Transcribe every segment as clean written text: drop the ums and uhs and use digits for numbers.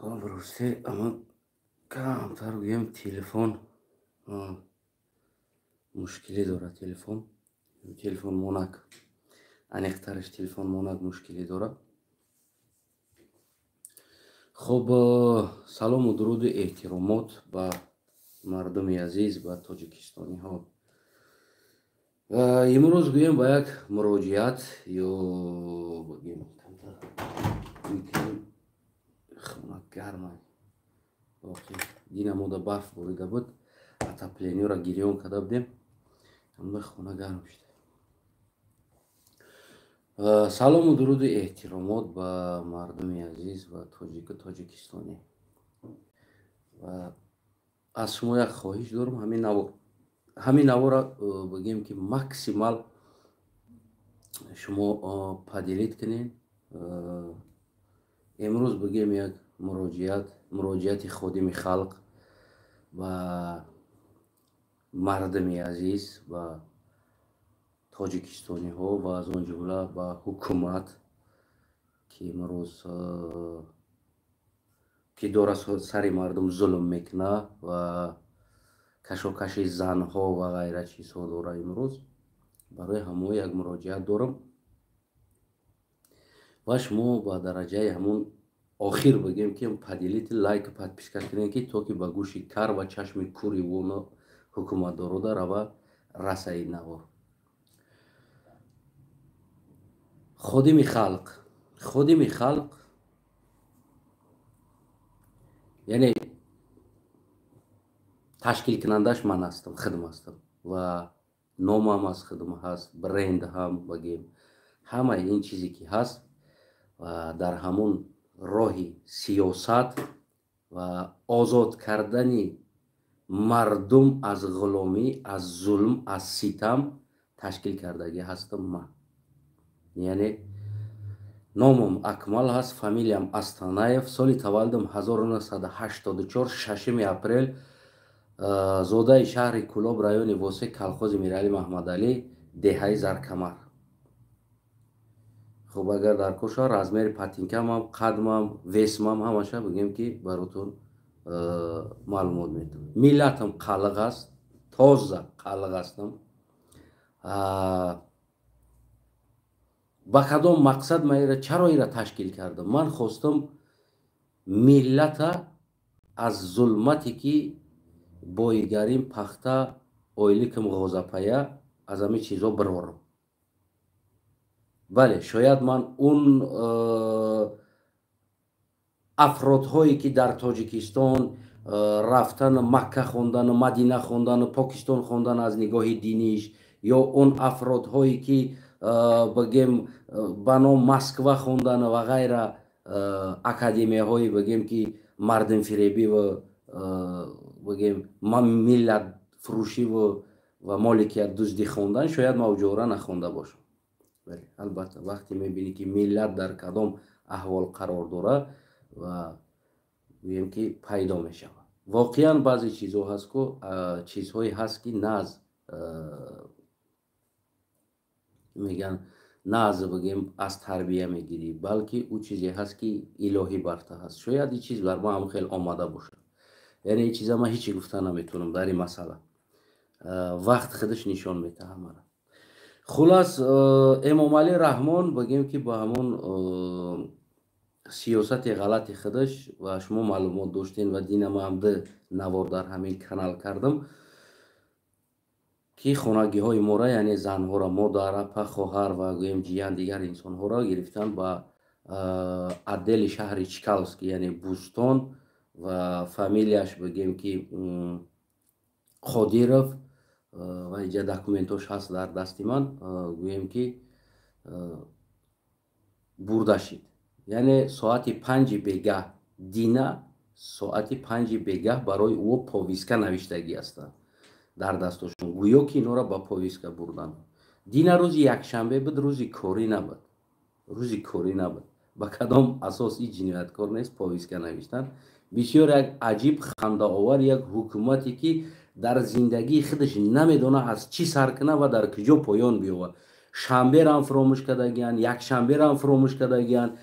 Росте, ама камтар гӯям телефон мушкилӣ дорад. Телефон монак аниқтараш телефон монак мушкилӣ дорад. Хуб, салому дуруду эҳтиромот ба мардуми азиз, ба тоҷикистониҳо. Имрӯз гӯям ба як муроҷиат ё бигӯем хона гарма дина мода барф борида буд, отоплениёро гирён карда будем, аммо хона гарм шуд. Салому дуруду эҳтиромот ба мардуми азиз ва тоҷикистонӣ. Аз шумо як хоҳиш дорам, ҳамин наворро бигӯем ки максимал шумо падилид кунед. имрӯз бигӯем як муроҷиати ходими халқ ба мардуми азиз, ба тоҷикистониҳо ва аз он ҷумла ба ҳукумат, ки имрӯз ки дора сари мардум зулм мекунад ва кашокаши занҳо ва ғайра чизҳо дора. Имрӯз барои ҳамо як муроҷиат дорам ва шумо ба дараҷаи ҳамон охир бигӯем ки падилити лайк подписка кунед, ки то ки ба гӯши кар ва чашми кури воно ҳукуматдорода рава расаид навор. Ходими халқ яъне ташкилкунандаш ман ҳастам, худм ҳастам ва номам аз худм ҳаст, бренд ҳам бигӯем, ҳамаи ин чизе ки ҳаст ва дар ҳамон роҳи сиёсат ва озод кардани мардум аз ғуломӣ, аз зулм, аз ситам ташкил кардагӣ ҳастам ман. яъне номам Акмал ҳаст, фамилиям Астанаев, соли таваллудам 1984, 6 апрел, зодаи шаҳри Кӯлоб, райони Восек, калхози Мирали Маҳмадалӣ, деҳаи Заркамар. хуб, агар дар кор шавад, размери патинкамам, қадмам, весмам ҳамаша бигӯем ки баротон маълумот метавонам. Миллатам қалғ аст, тоза қалғ ҳастам. ба кадом мақсад ман чаро ира ташкил кардам? Ман хостам миллата аз зулмате ки бойгарим, пахта, ойликам ғозапая, аз ҳамин чизҳо бирорам. бале, шояд ман он афродҳое ки дар Тоҷикистон рафтан Макка хондану Мадина хондану Покистон хондан аз нигоҳи диниш, ё он афродҳое ки бигӯем ба ном Москва хондану ва ғайра академияҳои бигӯем ки мардумфиребӣ ва бигӯем миллатфурӯшӣ ва моликият дуздӣ хондан, шояд ман уҷора нахонда бошам. албатта вақте мебинӣ ки миллат дар кадом аҳвол қарор дорад ва гӯем ки пайдо мешавад. Воқеан баъзе чизҳое ҳаст ки мегӯянд на аз бигӯем аз тарбия мегирӣ, балки ӯ чизе ҳаст ки илоҳӣ барта ҳаст. шояд ин чиз бар ман ҳам хеле омада бошад. яъне ин чиза ман ҳичи гуфта наметавонам дар ин масъала. вақт худаш нишон медиҳад ҳамаро. хулас, Эмомалӣ Раҳмон бигӯем ки ба ҳамон сиёсати ғалати худаш ва шумо маълумот доштен ва динам ҳам ду навор дар ҳамин канал кардам, ки хонагиҳои моро, яъне занҳоро, модар, апа, хоҳар ва гӯем ҷиян дигар инсонҳоро гирифтан ба отдели шаҳри Чкаловск, яъне Бӯстон, ва фамилияш бигӯем ки Қодиров, ва инҷа документош ҳаст дар дасти ман, гӯем ки бурда шид. яъне соати 5 бегаҳ дина, соати 5 бегаҳ барои ӯ повиска навиштагӣ ҳастанд дар дастошон, гӯё ки инҳоро ба повиска бурданд. дина рӯзи якшанбе буд, рӯзи корӣ набуд. ба кадом асос ин ҷинояткор нест повиска навиштан? бисёр як аҷиб, хандаовар, як ҳукумате ки дар зиндагии худаш намедонад аз чӣ сар кунад ва дар куҷо поён биёбад. шанбеram фуромӯш кардагиянд, якшанбеram фуромӯш кардагиянд,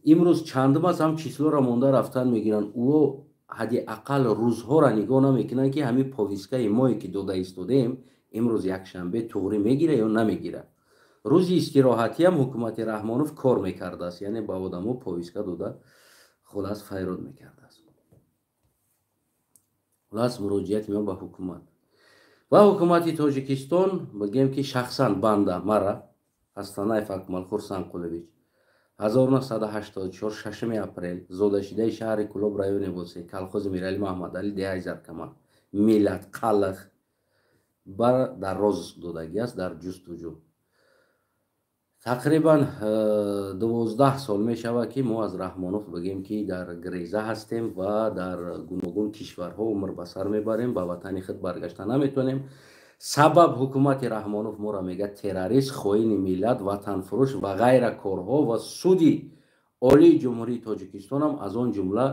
имрӯз чандум аст, ҳам числоро монда рафтан мегиранд. Ӯ ҳадди ақал рӯзҳоро нигоҳ намекунанд, ки ҳамин повисткаи мое ки дода истодем имрӯз якшанбе туғрӣ мегира ё намегира. рӯзи истироҳатиам ҳукумати Раҳмонов кор мекардааст, яъне ба одамо повистка дода хулас файрод мекардааст. хулас муроҷиати ман ба ҳукумат ва ҳукумати Тоҷикистон бигем, ки шахсан банда мара Астанаев Акмалхур Санқулович 1984 6 апрел зодашидаи шаҳри Кӯлоб райони Восӣ калхози Мирали Маҳмадалӣ деҳаи Заркаман миллат қалх бар дарроз додагӣ аст дар ҷустуҷӯ. Тақрибан 12 сол мешавад, ки мо аз Раҳмонов бигем, ки дар гиреза ҳастем ва дар гуногун кишварҳо умр ба сар мебарем, ба ватани худ баргашта наметавонем. Сабаб ҳукумати Раҳмонов моро мегӯяд террорист, хоини миллат, ватанфурӯш ва ғайра корҳо ва суди олии ҷумҳурии Тоҷикистон ҳам аз он ҷумла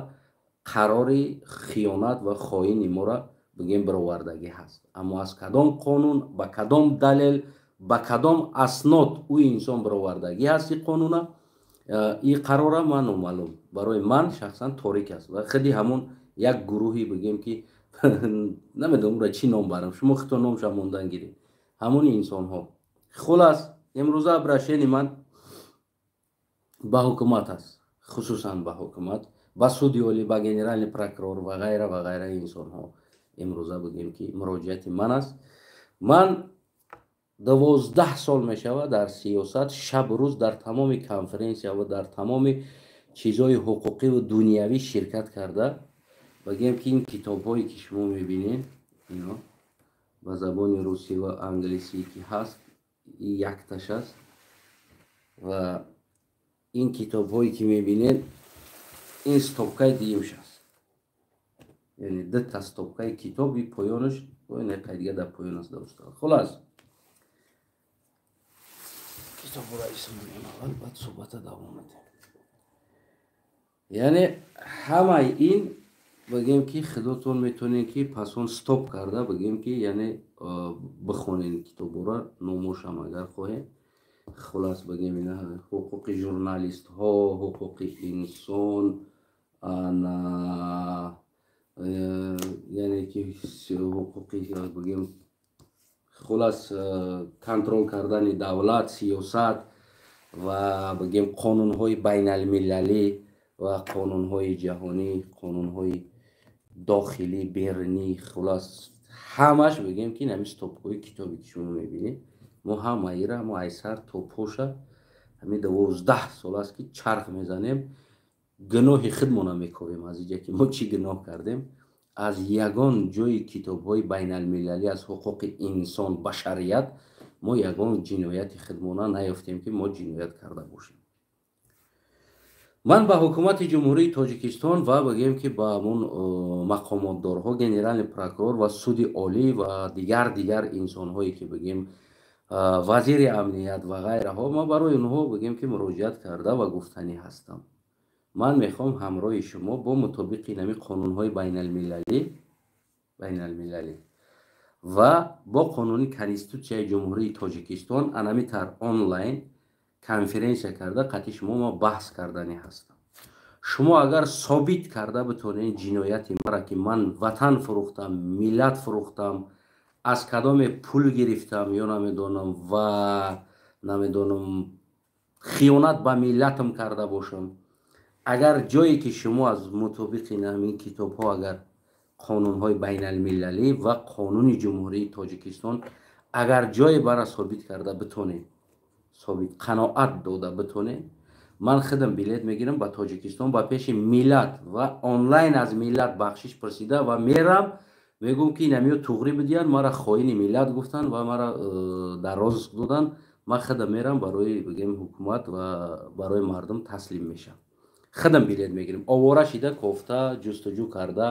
қарори хиёнат ва хоини моро бигем бировардагӣ ҳаст. Аммо аз кадом қонун, ба кадом далел, ба кадом аснод ӯ инсон бировардагӣ ҳаст ин қонуна, ин қарора ман номаълум. Барои ман шахсан торик аст ва худи ҳамон як гурӯҳи бигем, ки намедонам ра чӣ ном барам, шумо худтон номша мондан гиред, ҳамони инсонҳо. Хулас имрӯза обрашени ман ба ҳукумат аст, хусусан ба ҳукумат, ба суди олӣ, ба генерални прокурор ва ғайра инсонҳо. имрӯза бигем, ки муроҷиати ман аст. Ман 12 сол мешавад дар сиёсат шабу рӯз дар тамоми конференсия ва дар тамоми чизҳои ҳуқуқиву дунявӣ ширкат карда бигем, ки ин китобҳое ки шумо мебинед ино ба забони русӣ ва англисӣ ки ҳаст, ин якташ аст ва ин китобҳое ки мебинед ин стопкаи дуюмш аст. яъне дута стопкаи китоби поёнаш қай дига дар поён аст дорустад. хулас китобҳоро исмонавал баъд суҳбата давом медем. яъне ҳамаи ин бигем, ки худотон метавонед, ки пасон стоп карда бигем, ки яъне бихонед китобҳоро номошам агар хоҳед. хулас бигем ина ҳуқуқи журналистҳо, ҳуқуқи инсон, яъне ки ҳуқуқи бигем хулас контрол кардани давлат, сиёсат ва бигем қонунҳои байналмилалӣ ва қонунҳои ҷаҳонӣ, қонунҳои дохилӣ, берунӣ, хулас ҳамаш бигем, ки ҳамин стопҳои китобе ки шумо мебинед, мо ҳамаира мо аз сар то поша ҳамин 12 сол аст, ки чарх мезанем, гуноҳи худмо намекобем. аз инҷа ки мо чӣ гуноҳ кардем, аз ягон ҷои китобҳои байналмилалӣ аз ҳуқуқи инсон, башарият, мо ягон ҷинояти худмона наёфтем, ки мо ҷиноят карда бошем. ман ба ҳукумати ҷумҳурии Тоҷикистон ва бигем, ки ба ҳамон мақомотдорҳо, генерални прокурор ва суди олӣ ва дигар инсонҳое, ки бигем вазири амният ва ғайраҳо, ман барои онҳо бигем, ки муроҷиат карда ва гуфтанӣ ҳастам. ман мехоҳам ҳамроҳи шумо бо мутобиқи ин қонунҳои байналмилалӣ ва бо қонуни конститутсияи ҷумҳурии Тоҷикистон анамитар онлайн конференсия карда қатъи шумо ма баҳс кардани ҳастам. шумо агар собит карда битонед ҷинояти мара, ки ман ватан фурӯхтам, миллат фурӯхтам, аз кадоме пул гирифтам ё намедонам ва намедонам хиёнат ба миллатам карда бошам, агар ҷое ки шумо аз мутобиқи ҳамин китобҳо, агар қонунҳои байналмилалӣ ва қонуни ҷумҳурии Тоҷикистон агар ҷое бара собит карда битонед, собит қаноат дода битонед, ман худам билет мегирам ба Тоҷикистон, ба пеши миллат ва онлайн аз миллат бахшиш прасида ва мерам, мегӯм, ки инамиё туғрӣ бидиҳанд, мара хоини миллат гуфтанд ва мара дар розыск доданд. ман худам мерам барои бигем ҳукумат ва барои мардум таслим мешам. худам билет мегирам, овора шида кофта ҷустуҷӯ карда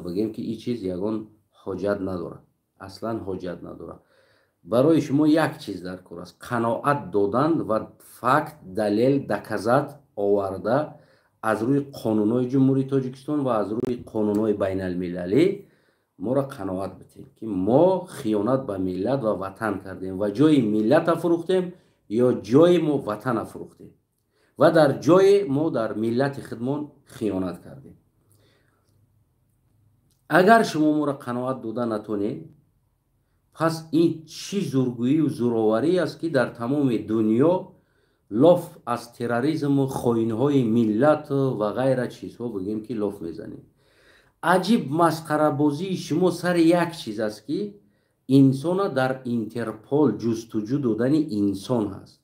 бигем, ки ин чиз ягон ҳоҷат надорад, аслан ҳоҷат надорад. барои шумо як чиз дар кор аст, қаноат додан ва факт, далел, доказат оварда аз рӯи қонунҳои ҷумҳурии Тоҷикистон ва аз рӯи қонунҳои байналмилалӣ моро қаноат битед, ки мо хиёнат ба миллат ва ватан кардем ва ҷои миллата фурӯхтем ё ҷои мо ватана фурӯхтем. و در جای ما در ملت خودمان خیانت کردیم. اگر شما ما را قناعت داده نتونید، پس این چی زورگویی و زوراوری است که در تمام دنیا لاف از تروریسم و خائن‌های ملت و غیره چیزها بگیم که لاف میزنیم. عجیب مسخره بازی شما سر یک چیز است که انسان در اینترپول جستجو دادن انسان هست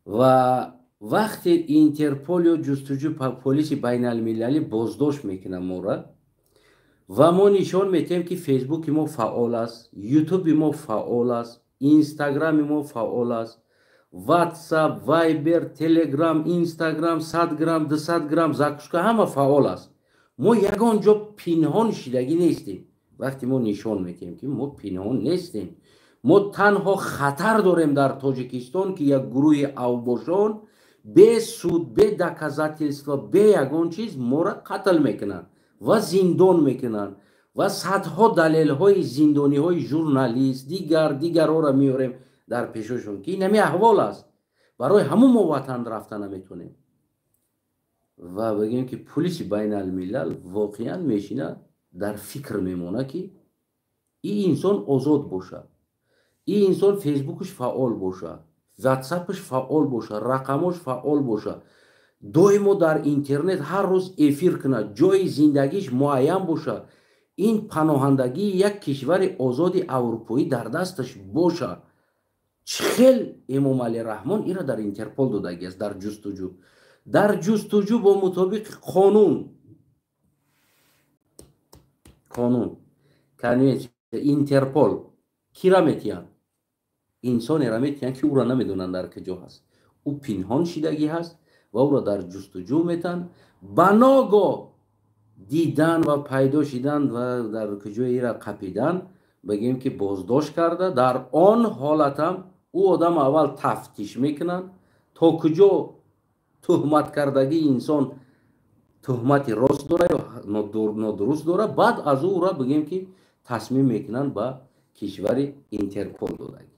و وقتی اینترپول یا جستجو پلیس بین المللی بازداشت میکنه ما را و ما نشان میتیم که فیسبوک ما فعال است، یوتیوب ما فعال است، اینستاگرام ما فعال است، واتساپ، وایبر، تلگرام، اینستاگرام، 100 گرم، 200 گرم، زاکشکا همه فعال است. ما یگان جا پنهان شدگی نیستیم. وقتی ما نشان میتیم که ما پنهان نیستیم، ما تنها خطر داریم در تاجیکستان که یک گروه اوباشان به سود، به دکازاتلسوا، به یگان چیز ما را قتل میکنن و زندان میکنن و صدها دلیل های زندانی های ژورنالیست دیگر ها را میاریم در پیششون که این همی احوال است. برای همون ما وطن رفتن نمیتونیم و بگیم که پلیس بین الملل واقعا میشینه در فکر میمونه که این انسان آزاد باشه، این انسان فیسبوکش فعال باشه، واتساپش فعال باشه، رقمش فعال باشه، دویمو در اینترنت هر روز افیر کنه، جای زندگیش معین باشه، این پناهندگی یک کشور آزاد اروپایی در دستش باشه. چخیل امام علی رحمان ایرا در اینترپول دادگی است، در جستجو با مطابق قانون اینترپول کی را میتین؟ انسانی را میتین که او را نمیدونن در کجا هست، او پنهان شدگی هست و او را در جستجو میتن، بناگاه دیدن و پیدا شدن و در کجای ای را قپیدن، بگیم که بازداشت کرده. در آن حالت هم او آدم اول تفتیش میکنن تا کجا تهمت کردگی انسان تهمت راست داره یا نادرست داره، بعد از او را بگیم که تصمیم میکنن با کشور اینترپول دادگی.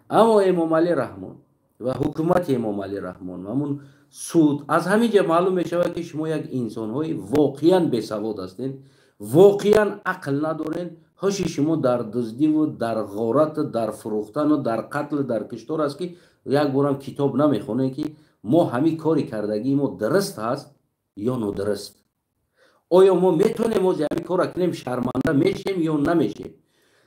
اما امام علی رحمان و حکومت امام علی رحمان و همون سود از همینجا معلوم میشود که شما یک انسان های واقعا بیسواد هستین، واقعا عقل ندارین. هاشی شما در دزدی و در غارت، در فروختن و در قتل، در کشتار است که یک بارم کتاب نمیخونه که ما همین کاری کردگی ما درست هست یا نادرست. آیا ما میتونیم از همین کار کنیم شرمنده میشیم یا نمیشیم؟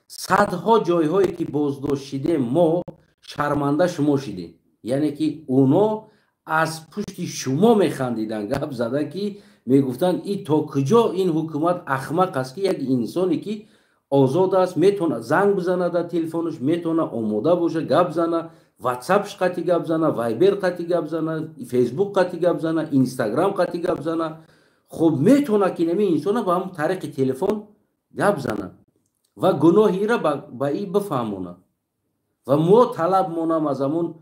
صدها جایهایی که بازداشت شده ما شرمنده شما شدیم، یعنی که اونا از پشت شما میخندیدن، گپ زده که میگفتن این تا کجا این حکومت احمق است که یک انسانی که آزاد است میتونه زنگ بزنه در تلفنش، میتونه آماده باشه گپ زنه، واتساپش قطعی گپ زنه، وایبر قطعی گپ زنه، فیسبوک قطعی گپ زنه، اینستاگرام قطعی گپ زنه. خب میتونه که نمی انسان با هم طریق تلفن گپ زنه و گناهی را با این بفهمونه و ما طلب مونم از همون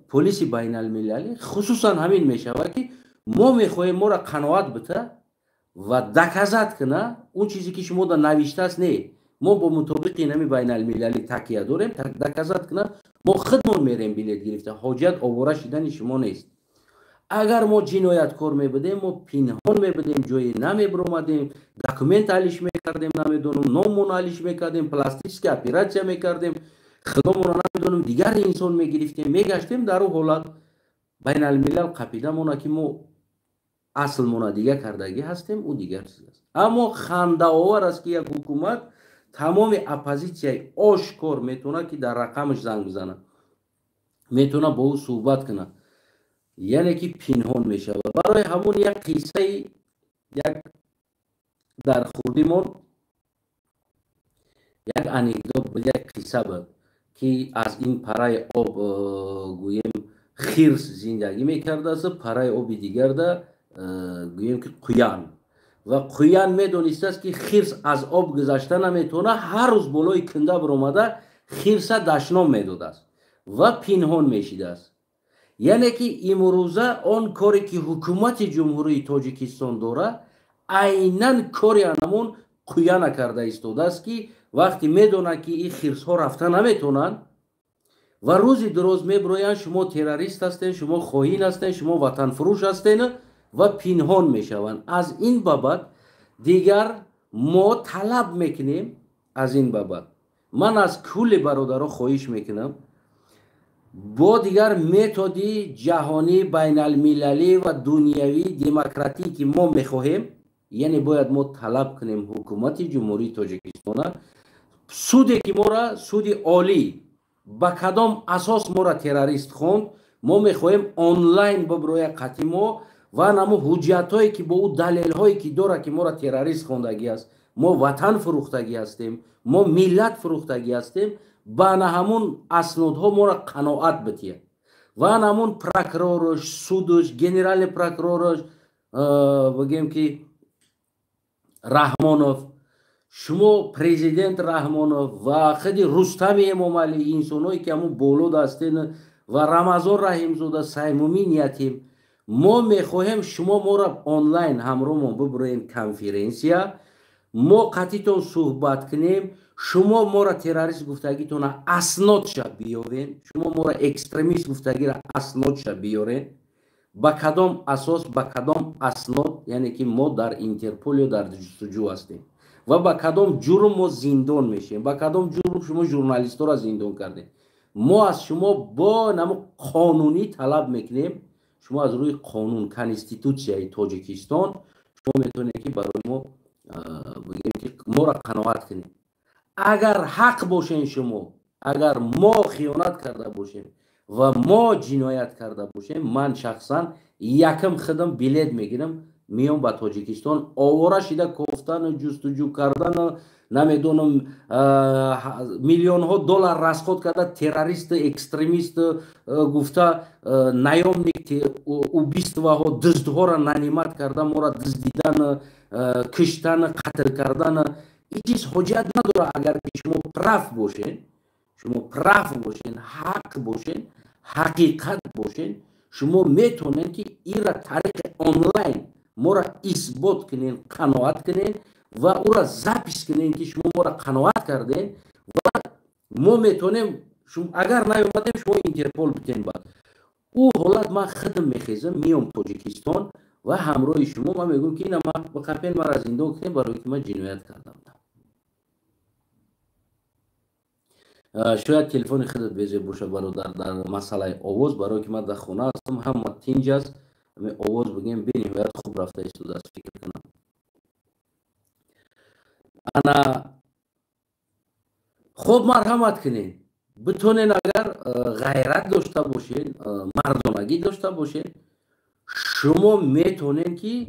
پلیس بین المللی خصوصا همین میشود که ما میخواهیم ما را قناعت بده و دکازات کنه اون چیزی که شما در نوشته است. نه، ما با مطابق اینمی بین المللی تکیه داریم، دکازات کنه ما خودمون میریم بلیط گرفته، حاجت آواره شدن شما نیست. اگر ما جنایتکار میبودیم ما پنهان میبودیم، جایی نمیبرومدیم، دکومنت حلش میکردیم، نمیدونم نامون حلش میکردیم، پلاستیک اپراسیا میکردیم، خدامون رو نمیدونم دیگر انسان میگرفتیم، میگشتیم. در اون حالت بین الملل قپیده مونه که ما اصل مونه دیگه کردگی هستیم، او دیگر چیز است. اما خنده آور است که یک حکومت تمام اپوزیسیای آشکار میتونه که در رقمش زنگ بزنه، میتونه با او صحبت کنه، یعنی که پنهان میشه. برای همون یک قصه یک در خوردیمون یک انیکدوت یک قصه بود که از این پرای آب گویم خیرس زندگی میکرده است، پرای آب دیگر ده گویم که قویان و قویان میدونسته است که خیرس از آب گذشته نمیتونه، هر روز بالای کنده برآمده خیرس دشنام میداده است و پنهان میشیده است. یعنی که امروزه آن کاری که حکومت جمهوری تاجیکستان داره عیناً کاری همون قویان کرده ایستاده است که وقتی میدونه که این خیرس ها رفته نمیتونن و روزی دروز میبروین شما تروریست هستین، شما خائن هستین، شما وطن فروش هستین و پنهان میشوند. از این بابت دیگر ما طلب میکنیم، از این بابت من از کل برادرها خواهش میکنم با دیگر متدی جهانی بین المللی و دنیوی دموکراتی که ما میخواهیم، یعنی باید ما طلب کنیم حکومت جمهوری تاجیکستان سودی که ما را سود عالی با کدام اساس ما را تروریست خوند، ما میخواهیم آنلاین ببروی قطعی ما و نمو حجت هایی که با او دلیل هایی که داره که ما را تروریست خوندگی است، ما وطن فروختگی هستیم، ما ملت فروختگی هستیم، با همون اسنادها ما را قناعت بتیه و همون پروکرورش، سودش، گنرال پروکرورش بگیم که رحمانوف، شما پرزیدنت رحمانوف و خیلی رستمی امامعلی، انسانایی که همون بولود هستین و رمضان رحیمزاده، سیمومین یتیم، ما میخواهیم شما ما را آنلاین همراه ما ببرین کنفرانسیا، ما قطعیتون صحبت کنیم، شما ما را تروریست گفتگیتون اسناد شب بیارین، شما ما را اکستریمیست گفتگی را اسناد شب بیارین، با کدام اساس، با کدام اسناد، یعنی که ما در اینترپول یا در جستجو هستیم و با کدام جرم ما زندان میشیم، با کدام جرم شما ژورنالیست را زندان کردین. ما از شما با نمو قانونی طلب میکنیم، شما از روی قانون کانستیتوسیای تاجیکستان شما میتونید که برای ما بگیم که ما را قناعت کنیم. اگر حق باشین شما، اگر ما خیانت کرده باشیم و ما جنایت کرده باشیم، من شخصا یکم خدم بلیت میگیرم میام با تاجیکستان، آواره شده گفتن جستجو کردن، نمیدونم میلیون ها دلار رسخود کرده تروریست اکستریمیست گفته نیامنیک убийства ها دزدها را نانیمت کرده، ما را دزدیدن، کشتن، قتل کردن، این چیز حجت نداره. اگر که شما پرف باشین، شما پرف باشین، حق باشین، حقیقت باشین، شما میتونین که این را طریق آنلاین ما را اثبات کنین، قناعت کنین و او را زپیس کنین که شما ما را قناعت کردین و ما میتونیم اگر نیومدیم شما اینترپول بتین. بعد او حالت من خدم میخیزم میام تاجیکستان و همراه شما من میگم که اینا ما بقیپین ما را زندان کنیم برای که من جنایت کردم. شاید تلفن خودت بیزه باشه برادر در مسئله آواز، برای که من در خونه هستم، هم تینج است آواز بگیم بینیم باید خوب رفته ایستوده است فکر کنم. انا خوب مرحمت کنین، بتونین اگر غیرت داشته باشین، مردانگی داشته باشین، شما میتونین که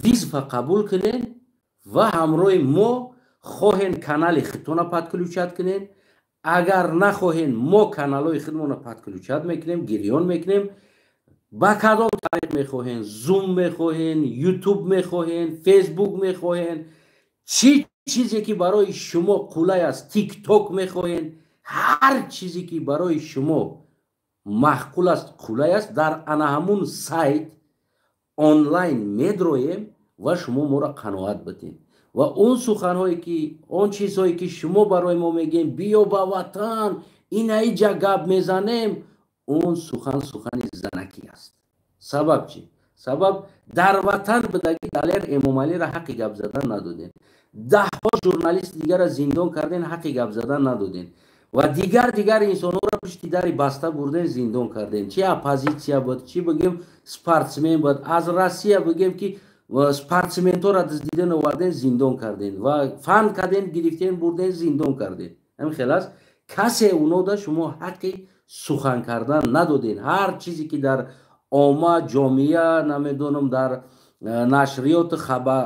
ویزا قبول کنین و همراه ما خواهین کانال خودتون پدکلوچت کنین. اگر نخواهین ما کانالای خودمون پدکلوچت میکنیم، گریان میکنیم. با کدام طریق میخواهین، زوم میخواهین، یوتیوب میخواهین، فیسبوک میخواهین، چی چیزی که برای شما قولای است، تیک توک میخواهین، هر چیزی که برای شما معقول است، قولای است، در انا همون سایت آنلاین میدرویم و شما ما را قناعت بدین و اون سخنهایی که اون چیزهایی که شما برای ما میگین بیا با وطن این ایجا گپ میزنیم، اون سخن زنکی است. سبب چی؟ سبب در وطن بدگی دلیر امامعلی را حقی گپ زدن ندادین، 10 ژورنالیست دیگر را زندان کردین، حقی گپ زدن ندادین و دیگر انسان ها را پشت در بسته بردین زندان کردین. چی اپوزیسیا بود، چی بگیم سپورتسمن بود، از روسیه بگیم که سپورتسمن ها را دزدیدن آوردین زندان کردین و فن کردین گرفتین بردین زندان کردین. همین خلاص کسی اونا دا شما حقی سخن کردن ندادین. هر چیزی که در عامه جامعه نمیدونم در نشریات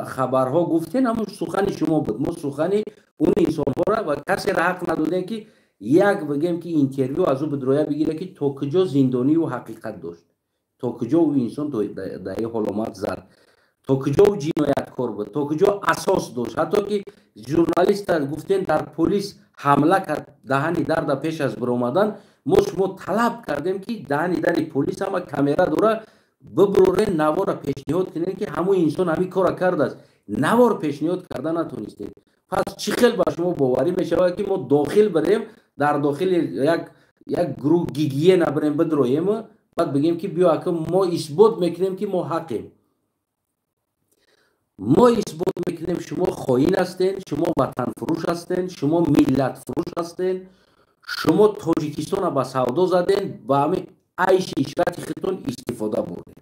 خبرها گفتین همون سخن شما بود. ما سخن اون انسان ها را و کسی را حق ندادین که یک بگیم که اینترویو از او بدرویه بگیره که تا کجا زندانی و حقیقت داشت، تا کجا او انسان در این حال آمد زد، تا کجا او جنایتکار بود، تا کجا اساس داشت. حتی که ژورنالیست گفتین در پلیس حمله کرد دهنی در پیش از برآمدن، ما شما طلب کردیم که دهنی در پلیس هم کامera داره ببروره نوار پیشنهاد کنین که همون انسان همین کار کرده است، نوار پیشنهاد کردن نتونستید. پس چی خیلی با شما باوری میشه که ما داخل بریم، در داخل یک یک گروه گیگیه نبریم بدرویم بعد بگیم که بیا که ما اثبات میکنیم که ما حقیم. ما اثبات میکنیم شما خائن هستین، شما وطن فروش هستین، شما ملت فروش هستین، شما تاجیکستان با سودا زدین و همین عیش اشرت خودتون استفاده بردین.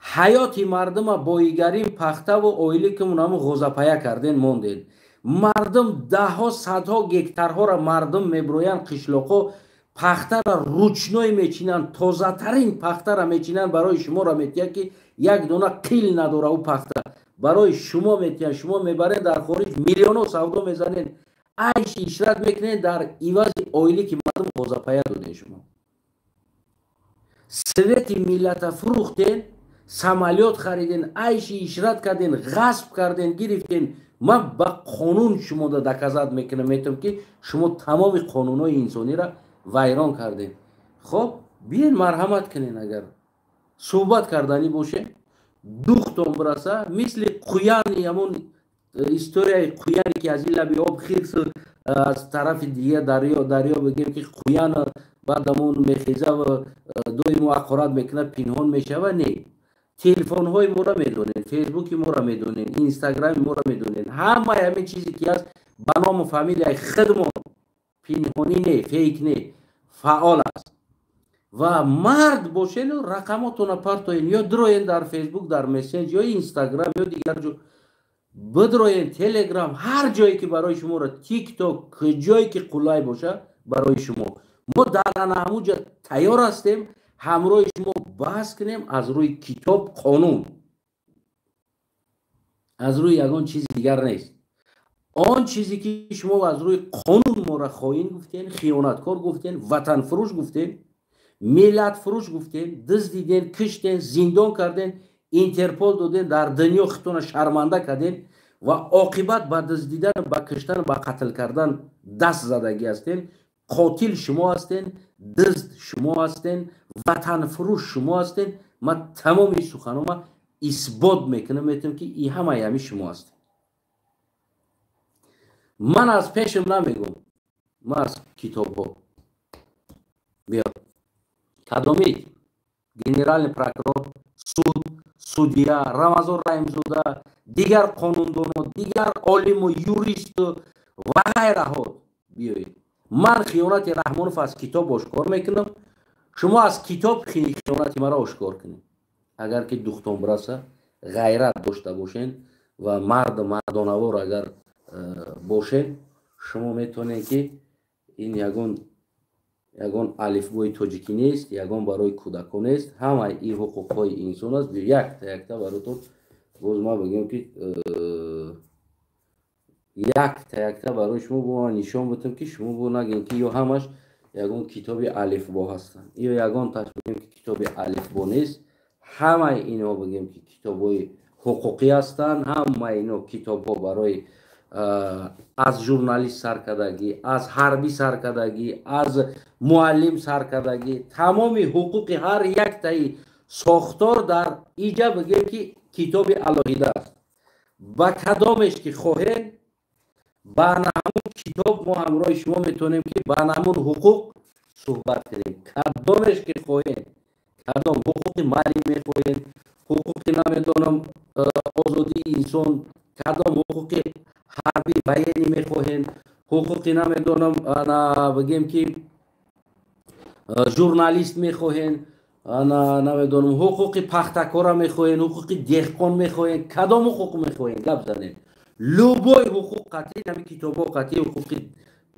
حیات مردم بایگرین پخته و اویلی که اونم غوزپایه کردین موندین. مردم ده ها صدها گکترها را مردم میبروین قشلاقا پخته را روچنوی میچینن، تازه ترین پخته را میچینن برای شما را میتیه که یک دونه قیل نداره او پخته برای شما میتیه. شما میبرین در خارج میلیون ها سودا میزنین عیش اشرت میکنین در عوض اویلی که مردم غوزپایه دادین. شما سویت ملت فروختین، سمالیات خریدین، عیش اشرت کردین، غصب کردین، گرفتین. من با قانون شما دا دکازات میکنم میتونم که شما تمام قانونهای انسانی را ویران کردین. خب بیاین مرحمت کنین. اگر صحبت کردنی باشه دوختون برسه مثل قویانی همون استوریای قویانی که از این لبی آب خیرس از طرف دیگه دریا بگیم که قویان بعد همون میخیزه و دوی مؤخرات میکنه پنهان میشه و نه. تلفن های ما را میدونین، فیسبوک ما را میدونین، اینستاگرام ما را میدونین، همه چیزی که هست به نام فامیل خدمات پنهانی نه، فیک نه، فعال است. و مرد باشین و رقماتون پرتوین یا دروین در فیسبوک، در مسنج یا اینستاگرام یا دیگر جو بدروین، تلگرام، هر جایی که برای شما را، تیک توک، جایی که قلای باشه برای شما. ما در همونجا تیار هستیم همراه شما بحث کنیم از روی کتاب قانون، از روی یگان چیز دیگر نیست. آن چیزی که شما از روی قانون ما را خائن گفتین، خیانتکار گفتین، وطن فروش گفتین، ملت فروش گفتین، دزدیدین، کشتین، زندان کردین، اینترپول دادین، در دنیا خودتون شرمنده کردین و عاقبت با دزدیدن، با کشتن، با قتل کردن دست زدگی هستین. قاتل شما هستین، دزد شما هستین، وطن فروش شما هستین. من تمام این سخنان اثبات میکنم میتونم که این همه شما هستین. من از پیشم نمیگم، من از کتاب ها بیا کدامی گنرال پروکورور، سودیا، رمضان رحیمزاده، دیگر قانوندان، دیگر عالم و یوریست و غیره ها بیایید. من خیانت رحمانوف از کتاب آشکار میکنم، شما از کتاب خیانت مرا آشکار کنید. اگر که دختان برسه غیرت داشته باشین و مردانوار اگر باشین، شما میتونید که این یگان الفبای تاجیکی نیست، یگان برای کودکان نیست، همه این حقوق های انسان است. یک تا براتون باز ما بگیم که یک تا برای شما با نشان بدم که شما با نگین که یا همش یگان کتاب الفبا هستن یا یگان تاش بگیم که کتاب الفبا نیست. همه اینا بگیم که کتاب های حقوقی هستن، همه اینا کتاب ها برای از ژورنالیست سرکردگی، از حربی سرکردگی، از معلم سرکردگی، تمام حقوق هر یک تایی ساختار در اینجا بگیم که کتاب علاهیده است. با کدامش که خواهیم با نمون کتاب ما همراه شما میتونیم که با نمون حقوق صحبت کنیم. کدامش که خواهیم، کدام حقوق مالی میخواهیم، حقوق نمیدونم آزادی انسان، کدام حقوق حربی بیانی میخواهیم، حقوق نمیدونم بگیم که ژورنالیست میخواهیم، نمیدونم حقوق پختکارا میخواهیم، حقوق دهقان میخواهیم، کدام حقوق میخواهیم گپ زنیم. لوبای حقوق قطعی نمی کتابا قطعی حقوق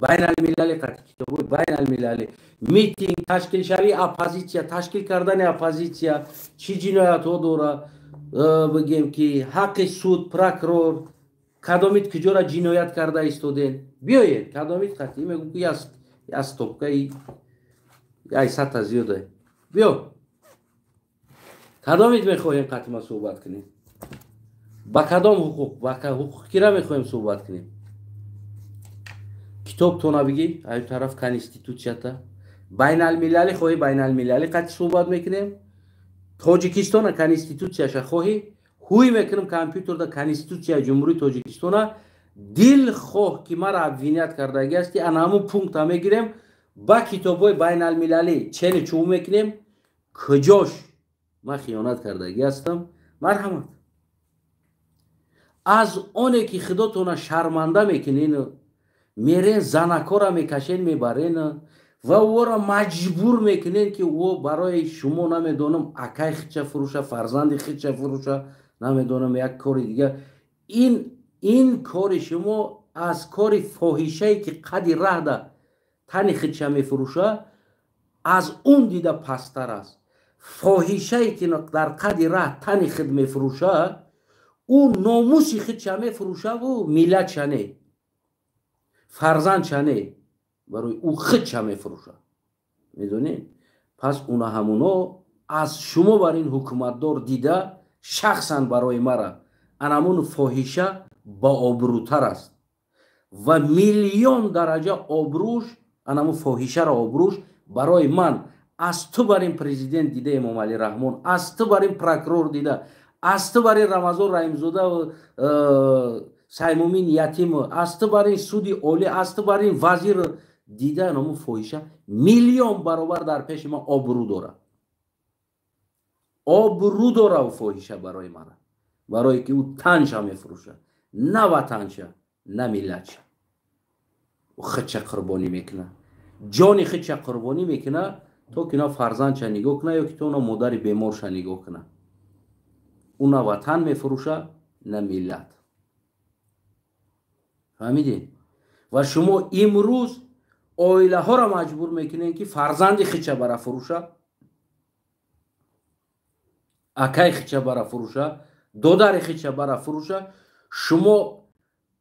بین المللی قطعی کتابا بین المللی میتینگ تشکیل شوی اپوزیسیا، تشکیل کردن اپوزیسیا چی جنایت ها داره، بگیم که حق سود پروکورور کدامید کجا را جنایت کرده ایستادین. بیایید کدامید قطعی میگم که از توپکه ای سطح زیاده. بیا کدامید میخواهیم قطعی ما صحبت کنیم، با کدام حقوق، با حقوق کی را میخواهیم صحبت کنیم. کتاب تو نبگی این طرف کانستیتوسیا تا بین المللی خواهی بین المللی قطعی صحبت میکنیم. تاجیکستان کانستیتوسیاش خواهی هوی میکنم کامپیوتر دا کانستیتوسیا جمهوری تاجیکستان دل خواه که مرا ابوینیت کرده گستی انا همون پونکت میگیریم با کتاب‌های بین المللی چنین چوب میکنیم کجاش من خیانت کردگی هستم مرحمت از اونه که خودتون شرمنده میکنین میرین زنکا را میکشین میبرین و او را مجبور میکنین که او برای شما نمیدونم اکای خیچه فروشه فرزند خیچه فروشه نمیدونم یک کاری دیگه این کار شما از کار فاحشه که قدی ره ده تنی خیچه میفروشه از اون دیده پستر است فاحشه که در قدی ره تنی خود میفروشه او ناموسی خیچه میفروشه و میلت چنه فرزند چنه برای او خیچه میفروشه میدونین پس اونا همونا از شما بر این حکومتدار دیده شخصا برای مرا انمون فاحشه با آبروتر است و میلیون درجه آبروش انمون فاحشه را آبروش برای من از تو بر این پرزیدنت دیده امام علی رحمان از تو بر این پروکرور دیده از تو بر این رمضان رحیمزاده و سیمومین یتیم از تو بر این سودی اولی از تو بر این وزیر دیده انمون فاحشه میلیون برابر در پیش ما آبرو داره و فاحشه برای من برای که او تنش هم میفروشه نه وطنشه نه ملتشه و خودش قربانی میکنه جانی خودش قربانی میکنه تو که نه فرزندش نگاه کنه یا که تو نه مادر بیمارش نگاه کنه او نه وطن میفروشه نه ملت فهمیدین و شما امروز عائله ها را مجبور میکنین که فرزند خودش برا فروشه اکای خودش برا فروشه دادر خودش برا فروشه شما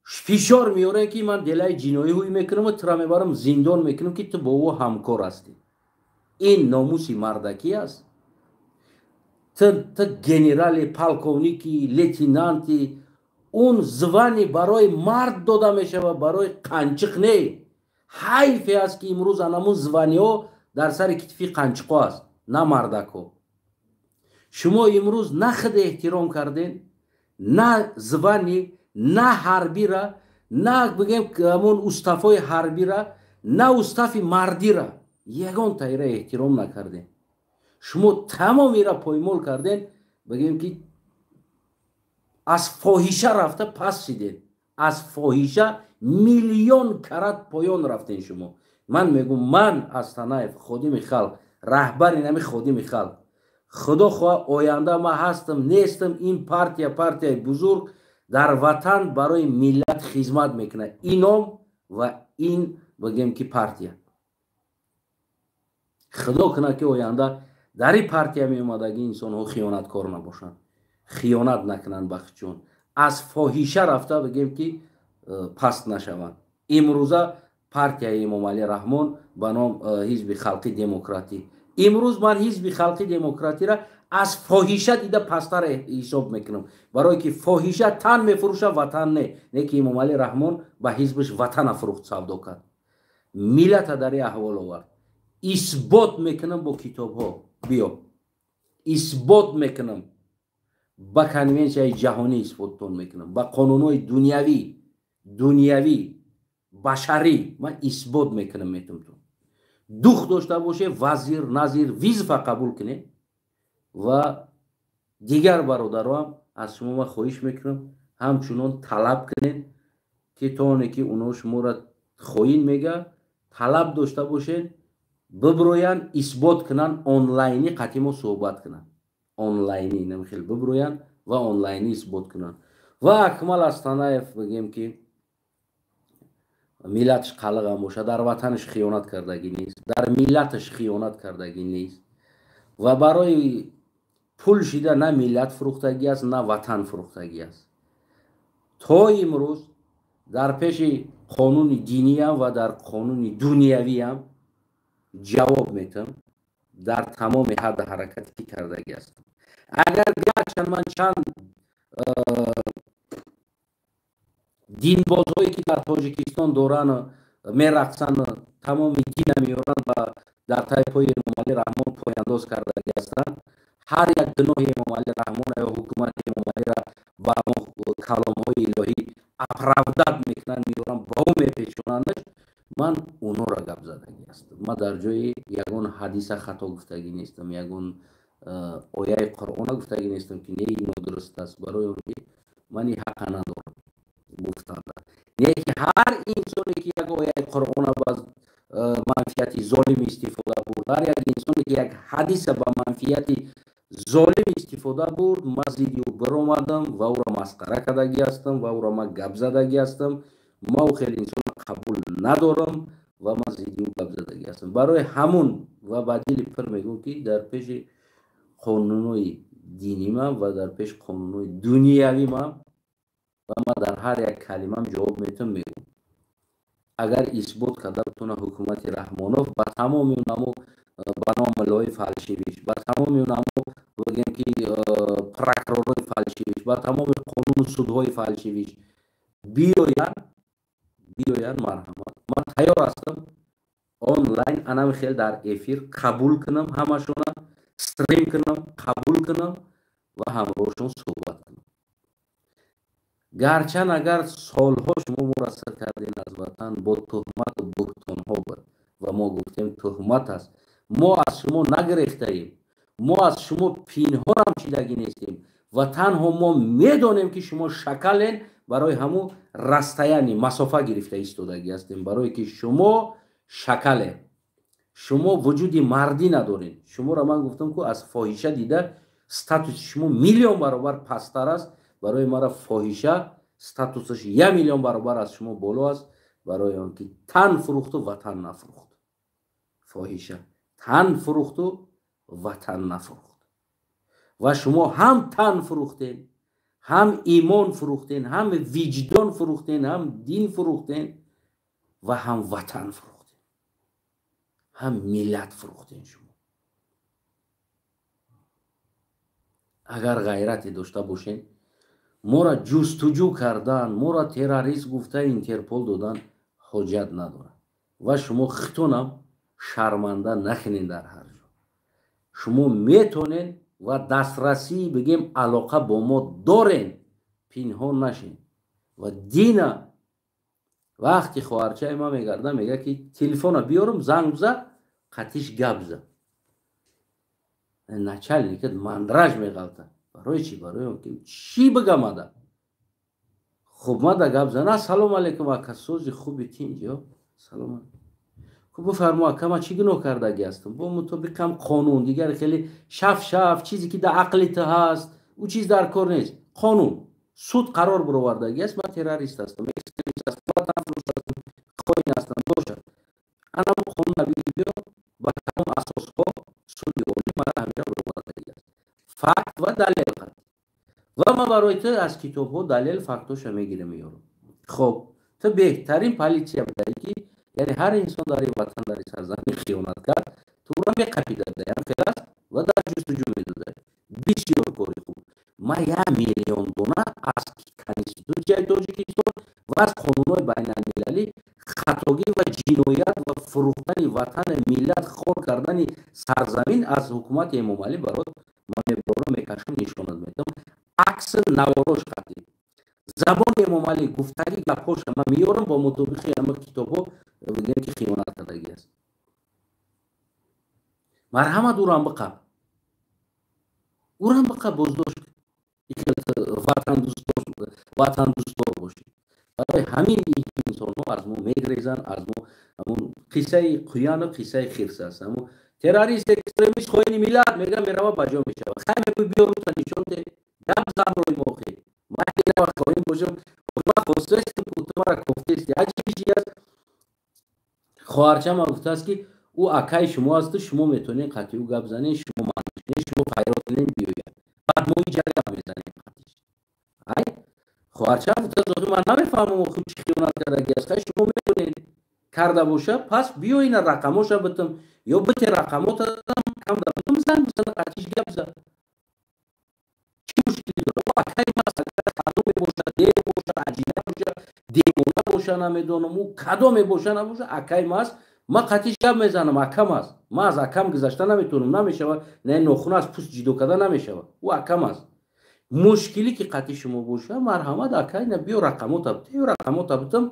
فشار میاره که من دلای جنایی هوی میکنم و ترا میبرم زندان میکنم که تو با او همکار هستی این ناموسی مردکی است تو گنرال پالکونیکی لیتینانتی اون زبانی برای مرد داده میشه و برای قنچق نه حیفی است که امروز انمون زبانی ها در سر کتفی قنچقا است نه مردکو شما امروز نه خود احترام کردین نه زبانی نه حربی را نه بگیم که همون استفای حربی را نه استفی مردی را یگان تایره احترام نکردین شما تمامی را پایمال کردین بگیم که از فاحشه رفته پس شدین از فاحشه میلیون کرات پایان رفتین شما من میگم من از تنایف خادم خلق رهبری نمی خادم خلق خدا خواه آینده ما هستم نیستم این پارتی بزرگ در وطن برای ملت خدمت میکنه اینم و این بگیم که پارتی خدا کنه که آینده در این پارتی می اومدگی انسان ها خیانتکار نباشن خیانت نکنن بخشون از فاحشه رفته بگیم که پست نشوند امروزه پارتی امام علی رحمان به نام حزب خلقی دموکراتی امروز من حزب خلقی دموکراتی را از فاحشه دیده پستر حساب میکنم برای که فاحشه تن میفروشه وطن نه که امام علی رحمان به حزبش وطن فروخت سودا کرد ملت در این احوال آورد اثبات میکنم با کتاب ها بیا اثبات میکنم با کنونسیون جهانی اثباتتون میکنم با قانون های دنیوی بشری من اثبات میکنم میتونم تو دوخ داشته باشه وزیر نظیر وظیفه قبول کنه و دیگر برادرام از شما من خواهش میکنم همچنان طلب کنین که تا که اونا شما را خواهین میگه طلب داشته باشین ببروین اثبات کنن آنلاینی قطعی صحبت کنن آنلاینی نمیخیل ببروین و آنلاینی اثبات کنن و اکمل از تنایف بگیم که ملتش قلق هم باشه در وطنش خیانت کردگی نیست در ملتش خیانت کردگی نیست و برای پول شده نه ملت فروختگی است نه وطن فروختگی است تا امروز در پیش قانون دینی هم و در قانون دنیوی هم جواب میتم در تمام حد حرکتی کردگی است اگر گرچند من چند دین بازهایی که در تاجیکستان دوران میرقصن تمام دین میارن و در تایپای امام علی رحمان پایانداز کردگی هستند هر یک گناه امام علی رحمان یا حکومت امام علی را با کلام های الهی اپرودت میکنن میارن با او میپیشونندش من онора гап задагӣ аст. Ма дар ҷои ягон ҳадиса хато гуфтагӣ нестам, ягон ояи қуръона гуфтагӣ нестам ки не ино дуруст аст, барои он ки мани ҳаққа надорам гуфтанда. Не ки ҳар инсоне ки як ояи қуръона ба манфиати золим истифода бурд, ҳар як инсоне ки як ҳадиса ба манфиати золим истифода бурд, ма зидди ӯ биромадам ва ӯро масхара кардагӣ ҳастам ва ӯро ма гап задагӣ ҳастам. Ма ӯ хел инсонро қабул надорам ва ма зидди ӯ гап задагӣ ҳастам. Барои ҳамун ва ба дили пир мегӯм ки дар пеши қонунҳои динӣ ман ва дар пеши қонунҳои дунявӣ ман ва ма дар ҳар як калимам ҷавоб метам мегӯм. Агар исбот карда бутуна ҳукумати Раҳмонов ба тамоми унамо ба номалои фалшивиш, ба тамоми унамо бигем ки прокуророи фалшивиш, ба тамоми қонуну судҳои фалшивиш биёянд, марҳамат, ман тайёр ҳастам онлайн анами хел дар эфир қабул кунам, ҳамашона стрим кунам, қабул кунам ва ҳамроҳшон суҳбат кунам. гарчанд агар солҳо шумо моро сар кардем аз ватан бо туҳмату буҳтонҳо ва мо гуфтем туҳмат аст, мо аз шумо нагирехтаем, мо аз шумо пинҳонам чидагӣ нестем ва танҳо мо медонем ки шумо шакален, барои ҳамун растаяни масофа гирифта истодагӣ ҳастем, барое ки шумо шакале, шумо вуҷуди мардӣ надоред. Шуморо ман гуфтам ки аз фоҳиша дида статуси шумо миллион баробар пасттар аст. Барои мара фоҳиша статусаш 1 миллион баробар аз шумо боло аст, барои он ки тан фурӯхту ватан нафурӯхт. Фоҳиша тан фурӯхту ватан нафурӯхт. ва шумо ҳам тан фурӯхтен, ҳам имон фурӯхтен, ҳам виҷдон фурӯхтен, ҳам дин фурӯхтен ва ҳам ватан фурӯхтен, ҳам миллат фурӯхтен. шумо агар ғайрате дошта бошен, моро ҷустуҷӯ кардан, моро террорист гуфта интерпол додан ҳоҷат надорад. ва шумо хитонам шарманда нахинен дар ҳар ҷо. шумо метонен ва дастрасӣ бигем алоқа бо мо дорен, пинҳон нашен. ва дина вақти хоҳарчаи ма мегарда мега ки телефона биёрам, занг биза, қатиш гап за. начальникат мандраж меғалта. барои чӣ? барои он ки чӣ бигам ада? хуб мада гап зана. Салом алейкум ака, сӯзи хуби тинҷ ё? Салом алейкум. хуб буфармо ака, ма чӣ гуноҳ кардагӣ ҳастам? бо мутобиқам қонун, дигар хеле шаф чизе ки дар ақли ту ҳаст, ӯ чиз дар кор нест. қонун суд қарор бировардагӣ аст, ман террорист ҳастам, экстремист ҳастам, ватанфурӯш ҳастам, хоин ҳастам. бошад анамо қонуна биё, ба тамом асосҳо суди олӣ мара ҳамира бировардагӣ аст. факт ва далел қад. ва ман барои ту аз китобҳо далел фактоша мегирам меёрам. хоб ту беҳтарин политсия будаӣ ки яъне ҳар инсон дар ин ватан, дар ин сарзамин хиёнат кард, ту ӯро меқапидадаям хел аст ва дар ҷустуҷӯ медодаи. бисёр кори хуб. ма 1 миллион дона аз конститутсияи Тоҷикистон ва аз қонунҳои байналмилалӣ хатогӣ ва ҷиноят ва фурӯхтани ватани миллат, хор кардани сарзамин аз ҳукумати Эмомалӣ барот ман меборам, мекашам, нишонат медам. акси наворош қатӣ забони Эмомалӣ гуфтагӣ гапҳоша ман меёрам бо мутобиқи ҳама китобҳо бигем ки хиёнат кардагӣ аст. марҳамат ӯрам биқаб, боздошт ватан дӯстдор бошед. барои ҳамин инсонҳо аз мо мегрезанд, аз мо ҳамун қиссаи қуяну қиссаи хирс аст. ҳамун террорист, экстремист, хоини миллат мегам мерава ба ҷо мешава. хай мегӯй биёрута нишон де гап зан рои мохи. ман ва хоин бошам, ва хостаст ки ту мара кофтести. аҷиби чӣ аст? хоҳарча ман гуфтааст ки ӯ акаи шумо асту, шумо метонед қатъи ӯ гап занед, шумо маношинед, шумо хайрот кунед биёяд. баъд мо иҷа гап мезанем қатиш. ай хоҳарча гуфтааст охи ман намефаҳмам охи чӣ хиёнат кардагӣ аст. хай шумо метонед карда боша, пас биёина рақамоша битам ё бите рақамота кам дадам, занг бизана, қатиш гап зан. чӣ мушкилӣ дорад? ӯ акаи маст. агар кадом мебошад, дев бошад, аҷина бошад, девона боша, намедонам ӯ кадом мебоша набоша, акаи маст. ман қатиш гап мезанам, акам аст. ман аз акам гузашта наметавонам, намешава. не нохуна аз пӯст ҷудо карда намешава. ӯ акам аст. мушкилӣ ки қатъи шумо боша, марҳамат акай на биё рақамота битам,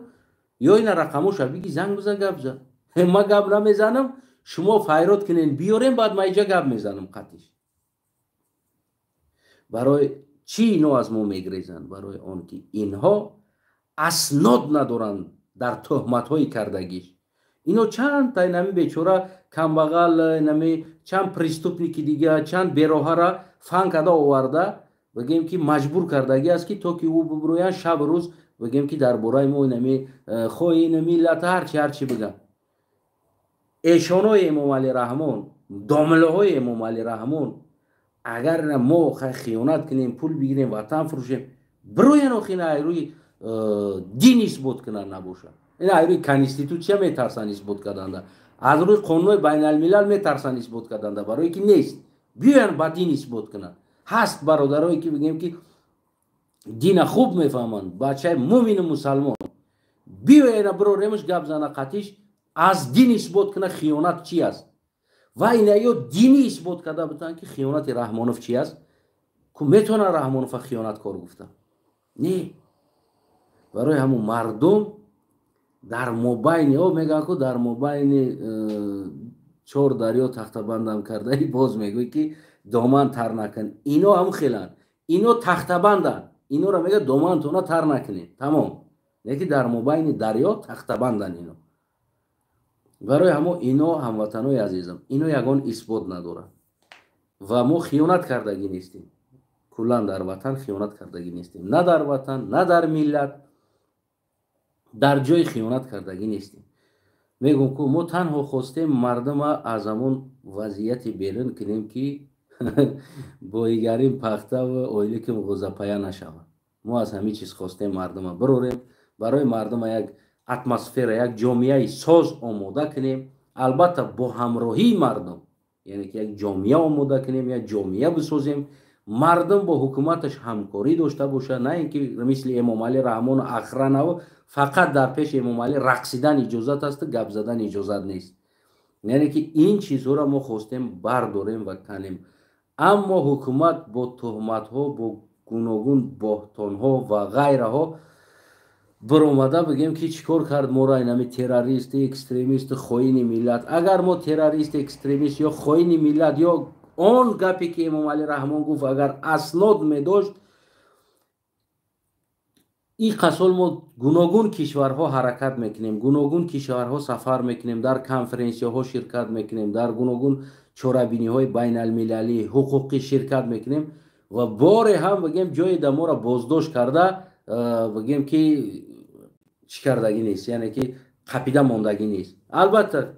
ё ина рақамоша биги, занг биза, гап зан. ما گپ نمیزنم، شما فایرات کنین بیارین، بعد ما اینجا گپ میزنم قطعش. برای چی اینو از ما میگریزن؟ برای آن که اینها اسناد ندارن در تهمت های کردگیش. اینو چند تا نمی بیچاره کمبغل، نمی چند پریستوپنیکی دیگه، چند بیروها را فن کده آورده، بگیم که مجبور کردگی است که تو که او ببروین شب روز بگیم که در برای ما نمی خوی نمی لطه هرچی بگم. ایشان های امام علی رحمان، دامله های امام علی رحمان، اگر ما خیانت کنیم، پول بگیریم، وطن فروشیم، بروین آخین ایروی دین اثبات کنن نباشه. این ایروی کنستیتوسیا میترسن اثبات کردنده، از روی قانون بین الملل میترسن اثبات کردنده، برای که نیست. بیاین با دین اثبات کنن. هست برادرایی که بگیم که دین خوب میفهمن، بچه مومن مسلمان، بیاین برو رمش گپ زنه قطیش، از دین اثبات کنه خیانت چی است. و اینا یا دینی اثبات کرده بودن که خیانت رحمانوف چی است، که میتونه رحمانوف خیانت کار گفته. نه، برای همون مردم در مابین ها میگن که در مابین 4 دریا تخته بندم کرده، باز میگوی که دامن تر نکن. اینا هم خیلن، اینا تخته بندن، اینا را میگه دامن تونه تر نکنید، تمام. یکی در مابین دریا تخته بندن اینا. برای همو اینا هموطنای عزیزم، اینا یگان اثبات نداره و ما خیانت کردگی نیستیم. کلا در وطن خیانت کردگی نیستیم، نه در وطن، نه در ملت، در جای خیانت کردگی نیستیم. میگم که ما تنها خواستیم مردم از همون وضعیتی بیرون کنیم که با ایگرین پخته و اویلی که مغوزه پایه نشود. ما از همین چیز خواستیم مردم بروریم، برای مردم یک اتمسفر، یک جامعه ساز آماده کنیم، البته با همراهی مردم، یعنی که یک جامعه آماده کنیم، یک جامعه بسازیم، مردم با حکومتش همکاری داشته باشه، نه اینکه مثل امام علی رحمان اخرا و فقط در پیش امام علی رقصیدن اجازت است، گپ زدن اجازت نیست. یعنی که این چیزها را ما خواستیم برداریم و کنیم. اما حکومت با تهمت ها، با گوناگون بهتان ها و غیره ها برآمده بگیم که چیکار کرد ما را، اینمی تروریست، اکستریمیست، خائن ملت. اگر ما تروریست، اکستریمیست یا خائن ملت یا آن گپی که امام علی رحمان گفت اگر اسناد می داشت، این قسال ما گوناگون کشورها حرکت میکنیم، گوناگون کشورها سفر میکنیم، در کنفرانسی ها شرکت میکنیم، در گوناگون چاره‌بینی های بین المللی حقوقی شرکت میکنیم و بار هم بگیم جای دما را بازداشت کرده بگیم که چی کردگی نیست، یعنی که قپیده ماندگی نیست. البته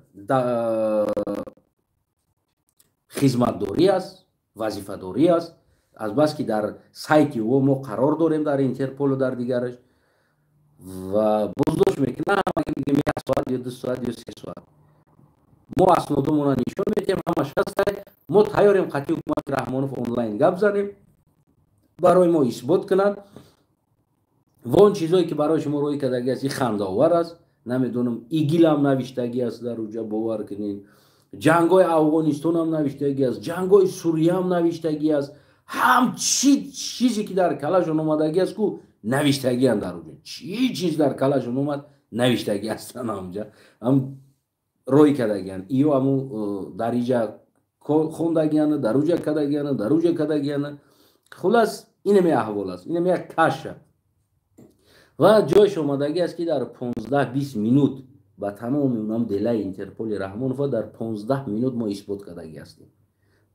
خدمتداری است، وظیفه داری است، از بس که در سایت او ما قرار داریم در اینترپول و در دیگرش و بازداشت میکنه. اگه بگیم 1 ساعت یا 2 ساعت یا 3 ساعت، ما اسنادمون را نشون میدیم، همش هست. ما تیاریم قطعی حکومت رحمانوف آنلاین گپ زنیم، برای ما اثبات کنند و اون چیزایی که برای شما روی کردگی است، این خنده آور است. نمیدونم ایگیل هم نوشتگی است در اونجا، باور کنین. جنگ‌های افغانستان هم نوشتگی است، جنگ‌های سوریه هم نوشتگی است. هم چیزی که در کلشون اومدگی است کو نوشتگی هم در اونجا، چیز در کلشون اومد نوشتگی هستن اونجا، هم روی کردگیان. ایو همو در اینجا خوندگیان، در اونجا کردگیان، در اونجا کردگیان. خلاص اینمی احوال است، اینمی یک کشه و جایش اومدگی است که در 15-20 مینوت با تمام اونم دلای اینترپول رحمانوف در 15 مینوت ما اثبات کردگی هستیم.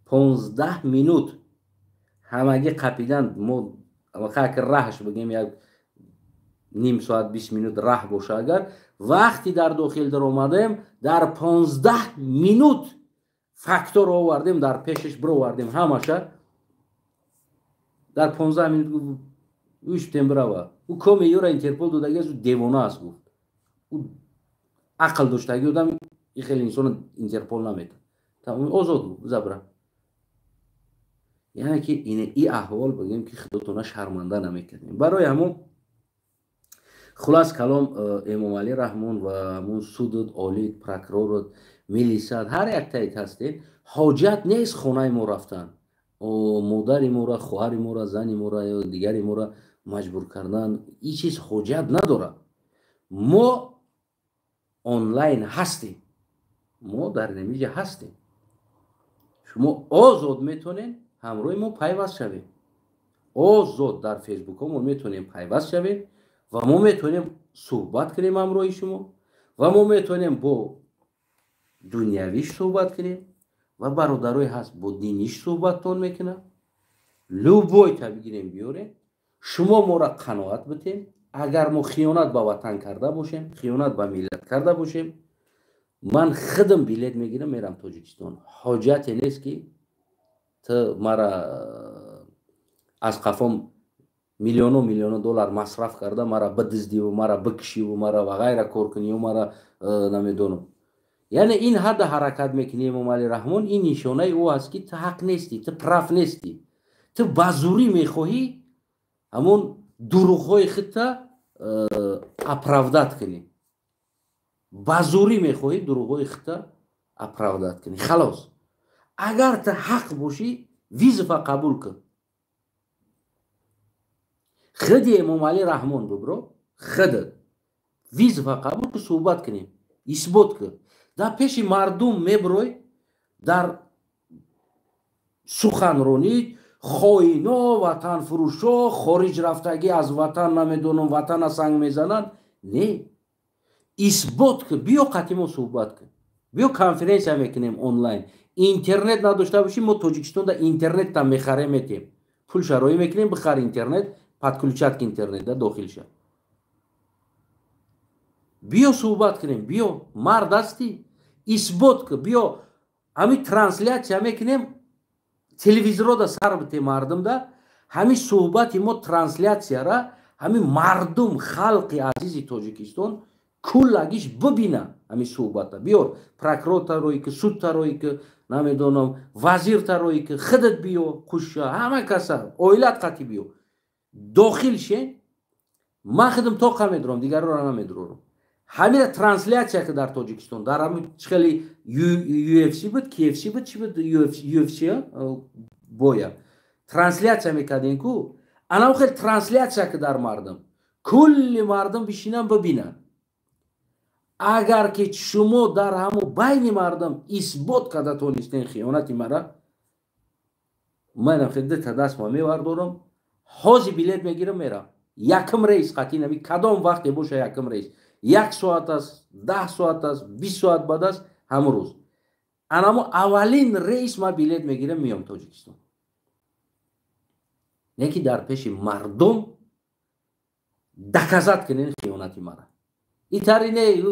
15 مینوت همگی قپیدن. ما وقتی که راهش بگیم یک نیم ساعت 20 مینوت راه باشه، اگر وقتی در داخل در اومدیم در 15 مینوت فاکتور آوردیم، در پیشش برو آوردیم، همشه در 15 مینوت اوش تمبرا او کم یورا اینترپول دودگی از دیوانه است. گفت او عقل داشتگی بودم، این خیلی انسان اینترپول نمیده، تمام آزاد زبره. یعنی که این احوال بگیم که خودتون شرمنده نمیکنیم. برای همون خلاص کلام امام علی رحمان و همون سود عالی، پروکرور، میلیسد، هر یک تایید هستین، حاجت نیست خانه ما رفتن و مادر ما را، خواهر ما را، زن ما را یا دیگری ما را مجبور کردن. این چیز حاجت نداره. ما آنلاین هستیم، ما در نمیجه هستیم. شما آزاد میتونین همراه ما پیوست شوید. آزاد در فیسبوک ما میتونیم پیوست شوید و ما میتونیم صحبت کنیم همراه شما و ما میتونیم با دنیاویش صحبت کنیم و برادرای هست با دینیش صحبتتون میکنه. لوبوی تا بگیریم بیاره شما ما را قناعت بتیم. اگر ما خیانت به وطن کرده باشیم، خیانت به ملت کرده باشیم، من خودم بلیت میگیرم میرم تاجیکستان. حاجت نیست که تو مرا از قفام میلیون دلار مصرف کرده مرا بدزدی و مرا بکشی و مرا و غیره کار کنی و مرا نمیدونم. یعنی این حد حرکت میکنی امام علی رحمان، این نشانه او است که تو حق نیستی، تو پرف نیستی، تو بازوری میخواهی همون دروغهای خودت اپراودت کنی. بازوری میخواهی دروغهای خودت اپراودت کنی. خلاص اگر تو حق باشی ویزفا قبول کن. خودی امام علی رحمان ببرو، خودت ویزفا قبول کن، صحبت کنیم، اثبات کن. در پیش مردم میبروی در سخنرانی خائنا، وطن فروشا، خارج رفتگی از وطن نمیدونم وطن سنگ میزنن. نه، اثبات کن. بیا قطعی صحبت کن، بیا کنفرانس میکنیم آنلاین. اینترنت نداشته باشیم ما تاجیکستان در اینترنت تا میخره میتیم، پول شرایی میکنیم بخر اینترنت، پدکلچت اینترنت در داخل شد. بیا صحبت کنیم، بیا مرد هستی اثبات کن. بیا همین ترانسلیت میکنیم تلویزیون دا سر بته مردم دا همین صحبت ما ترانسلیت را همین مردم خلق عزیز تاجیکستان کلگیش ببینه. همین صحبت بیار پروکرور تروی که سود تروی که نمیدونم وزیر تروی که خودت بیو خوش همه کسا اویلت قطعی بیو داخل شه. من خودم طاقت میدارم دیگر رو نمیدارم. همین ترانسلیت که در تاجیکستان در همین خیلی یو اف سی بود، کی اف سی بود، چی بود یو اف سی بایا ترانسلیت میکردین کو انا خیلی ترانسلیت که در مردم کل مردم بشینن ببینن. اگر که شما در همو بین مردم اثبات کرده تونستین خیانتی مرا، من خدمت دست ما میوردارم، حاضی بلیت میگیرم میرم. یکم رئیس قطعی نمی کدام وقت باشه یکم رئیس، 1 ساعت است، 10 ساعت است، 20 ساعت بعد است، همون روز انا اولین رئیس ما بلیت میگیرم میام تاجیکستان. نه که در پیش مردم دکزت کنین خیانتی مرا. اینطوری نه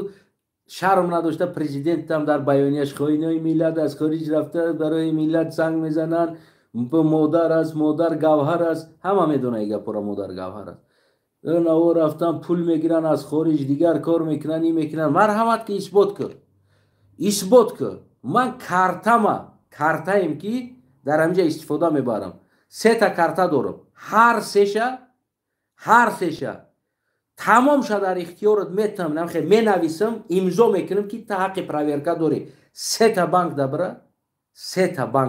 شرم نداشته پرزیدنت هم در بیانیه‌اش خائنای ملت از خارج رفته برای ملت سنگ میزنن، مادر از مادر گوهر است، همه میدونه ایگه پورا مادر گوهر است. اونا رفتن پول میگیرن از خارج دیگر کار میکنن این میکنن. مرحمت که اثبات کن. من کارتایم که در همجا استفاده میبرم 3 تا کارتا دارم. هر سهشه تمام شد در اختیارت میتونم می نویسم امضا میکنم که تا حق پرویرکا داری. 3 تا بانک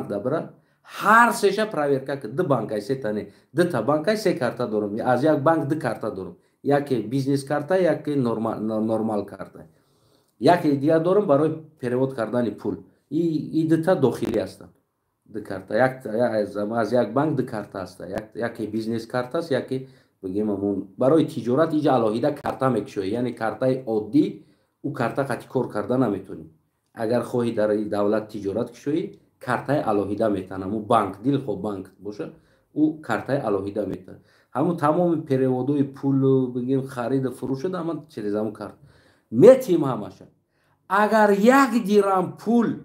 دبره هر سهشه پرویرکا که 2 بانک های 3 تا نه 2 تا بانک های 3 کارتا دارم. از یک بانک 2 کارتا دارم، یکی بیزنس کارتا یکی نورمال کارتا، یکی دیگه دارم برای پریوت کردن پول. این 2 تا داخلی هستن 2 کارتا. از یک بانک 2 کارتا هست، یکی بیزنس کارتا است یکی بگیم همون برای تجارت. اینجا علاهیده کارتا میکشوی، یعنی کارتای عادی او کارتا قطعی کار کردن نمیتونی. اگر خواهی در دولت تجارت کشوی کارتای علاهیده میتونه. همون بانک دیل خو بانک باشه او کارتای علاهیده میتونه. همون تمام پریودای پول بگیم خرید فروش ده همون چیز همون کارت میتیم همشه. اگر 1 درم پول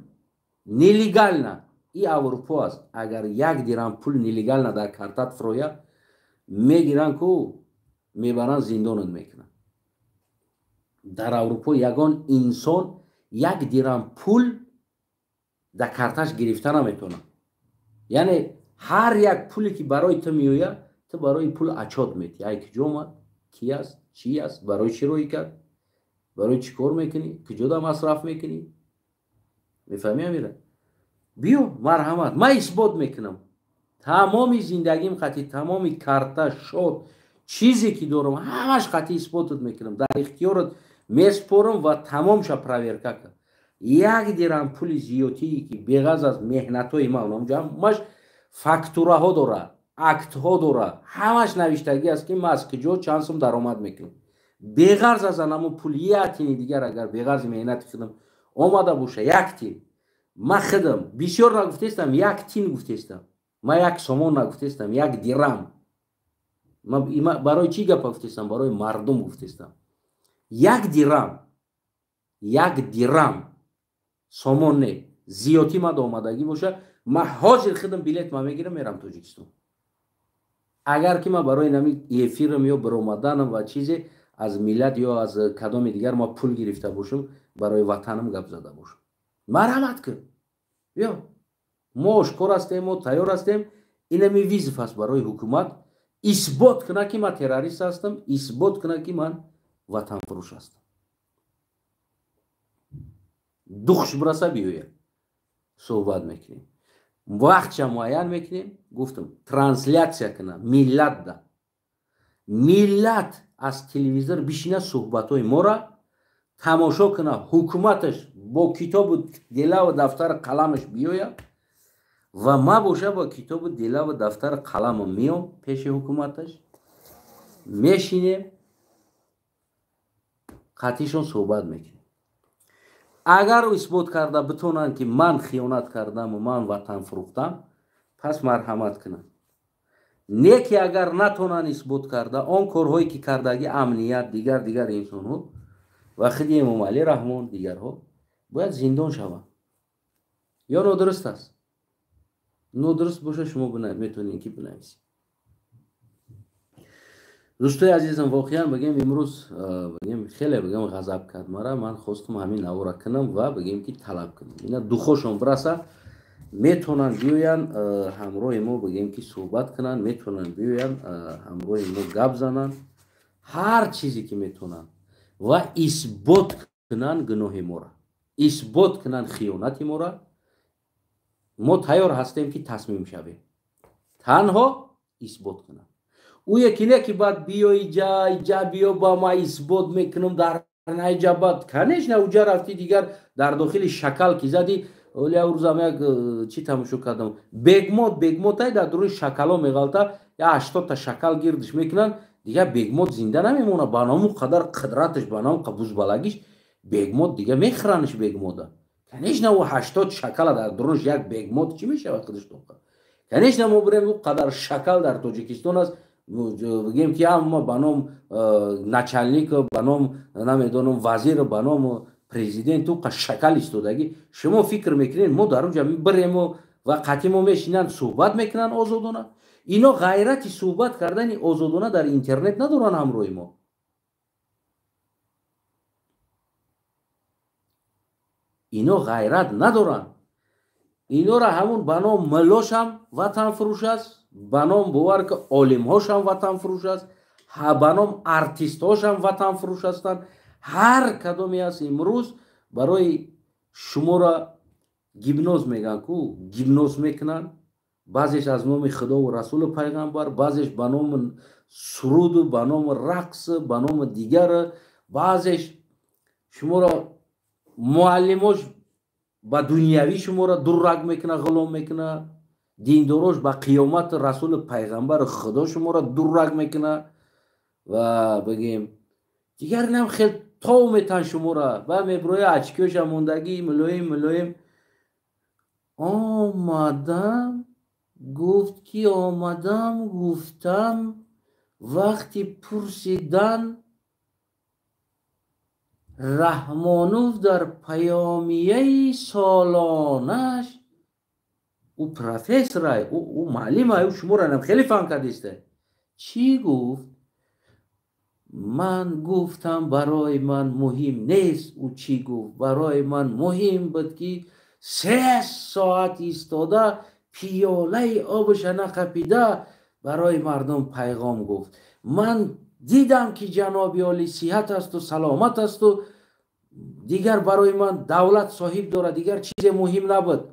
نلیگال نه، این اروپا است، اگر 1 درم پول نلیگال نه در کارتات فرویا میگیرن کو میبرن زندانت میکنن. در اروپا یگان انسان 1 درم پول در کارتاش گرفته نمیتونه. یعنی هر یک پولی که برای تو میویه تو برای پول اچاد میتی. ای کجا اومد، کی است، چی است، برای چی روی کرد، برای چی کار میکنی، کجا دا مصرف میکنی. میفهمی امیره؟ بیو مرحمت من اثبات میکنم. تمامی زندگیم قطعی تمامی کارتا شد چیزی که دارم همش قطعی اثباتت میکنم، در اختیارت میسپارم و تمام شب پرویرکا کن. یک درم پول زیوتی که بغض از مهنت های ما اونجا فاکتوره ها داره، اکت ها داره، همش نوشتگی است که ما از کجا چند سوم درآمد میکنیم. بغض از انمو پول یه دیگر اگر بغض مهنت خودم آماده باشه یک تین، ما خودم بسیار نگفتستم، یک تین گفتستم، ما یک سومون نگفتستم، یک درم. ما برای چی گپ گفتستم؟ برای مردم گفتستم. یک درم سومون نه زیاتی ما آمادگی باشه، ما حاضر خودم بلیت ما میگیرم میرم تاجیکستان. اگر که ما برای نمی افیرم یا برآمدنم و چیزی از ملت یا از کدام دیگر ما پول گرفته باشم برای وطنم گپ زده باشم، مرحمت کن. یا ما اشکار هستیم و تیار هستیم. این می وظیفه است برای حکومت اثبات کنه که من تروریست هستم، اثبات کنه که من وطن فروش هستم. دخش برسه بیاید صحبت میکنیم، وقت معین میکنیم. گفتم ترانسلیاسیا کنه ملت ده، ملت از تلویزیون بشینه صحبت های ما را تماشا کنه، حکومتش با کتاب دله و دفتر قلمش بیاید و ما باشه با کتاب دله و دفتر قلم میام پیش حکومتش، میشینیم قطعیشون صحبت میکنیم. اگر اثبات کرده بتونن که من خیانت کردم و من وطن فروختم، پس مرحمت کنن. نیکی اگر نتونن اثبات کرده آن کارهایی که کردگی امنیت دیگر انسان ها و خود امام علی رحمان دیگر ها باید زندان شوند. یا نادرست است؟ نادرست باشه شما میتونین که بنویسید. دوستای عزیزم واقعا بگیم امروز بگیم خیلی بگیم غضب کرد مرا. من خواستم همین نوارا کنم و بگیم که طلب کنم اینا دو خوشم برسه میتونن بیاین همراه ما بگیم که صحبت کنن، میتونن بیاین همراه ما گپ زنن، هر چیزی که میتونن و اثبات کنن گناه ما را، اثبات کنن خیانت ما را. ما تیار هستیم که تصمیم شویم، تنها اثبات کنن. او یکی نه که بعد بیای جا بیا با ما اثبات میکنم در نجابت کنش نه اوجا رفتی دیگر در داخل شکل کی زدی. ولی روز هم یک چی تماشا کردم، بگموت های در دور شکل ها میغلطه یا 80 تا شکل گیردش میکنن دیگه. بگموت زنده نمیمونه، بنامو قدر قدرتش بنام قبوز بلگیش بگموت دیگه میخرانش. بگموت کنش نه او 80 شکل در درونش یک بگموت چی میشه وقتش توقع کنش نه. ما بریم او قدر شکل در تاجیکستان است بگیم که اما بنام نچلنیک بنام نمیدونم وزیر بنام پرزیدنت تو شکل استودگی. شما فکر میکنین ما در اونجا بریم و قطعی ما میشینن صحبت میکنن آزادانه؟ اینا غیرت صحبت کردن آزادانه در اینترنت ندارن همراه ما. اینا غیرت ندارن. اینا را همون بنام ملاش هم وطن فروش است، بنام باور که عالم هاش هم وطن فروش است، بنام ارتیست هاش هم وطن فروش هستند. هر کدامی است امروز برای شما را گیبنوز میگن کو گیبنوز میکنن. بعضیش از نام خدا و رسول پیغمبر، بعضیش به نام سرود و به نام رقص به نام دیگر، بعضیش شما را معلماش با دنیاوی شما را دررگ میکنه، غلام میکنه. دینداراش با قیامت رسول پیغمبر خدا شما را دررگ میکنه و بگیم دیگر نم خیلی تاو میتن شما را و میبروی اچکیوش موندگی ملایم آمدم گفت که آمدم گفتم وقتی پرسیدن رحمانوف در پیامیه سالانش او پروفسور او معلم او شما را نم خیلی فهم کردیسته چی گفت؟ من گفتم برای من مهم نیست او چی گفت. برای من مهم بود که 3 ساعت ایستاده پیاله آبش نقپیده برای مردم پیغام گفت. من دیدم که جناب عالی صحت است و سلامت است و دیگر برای من دولت صاحب داره، دیگر چیز مهم نبود.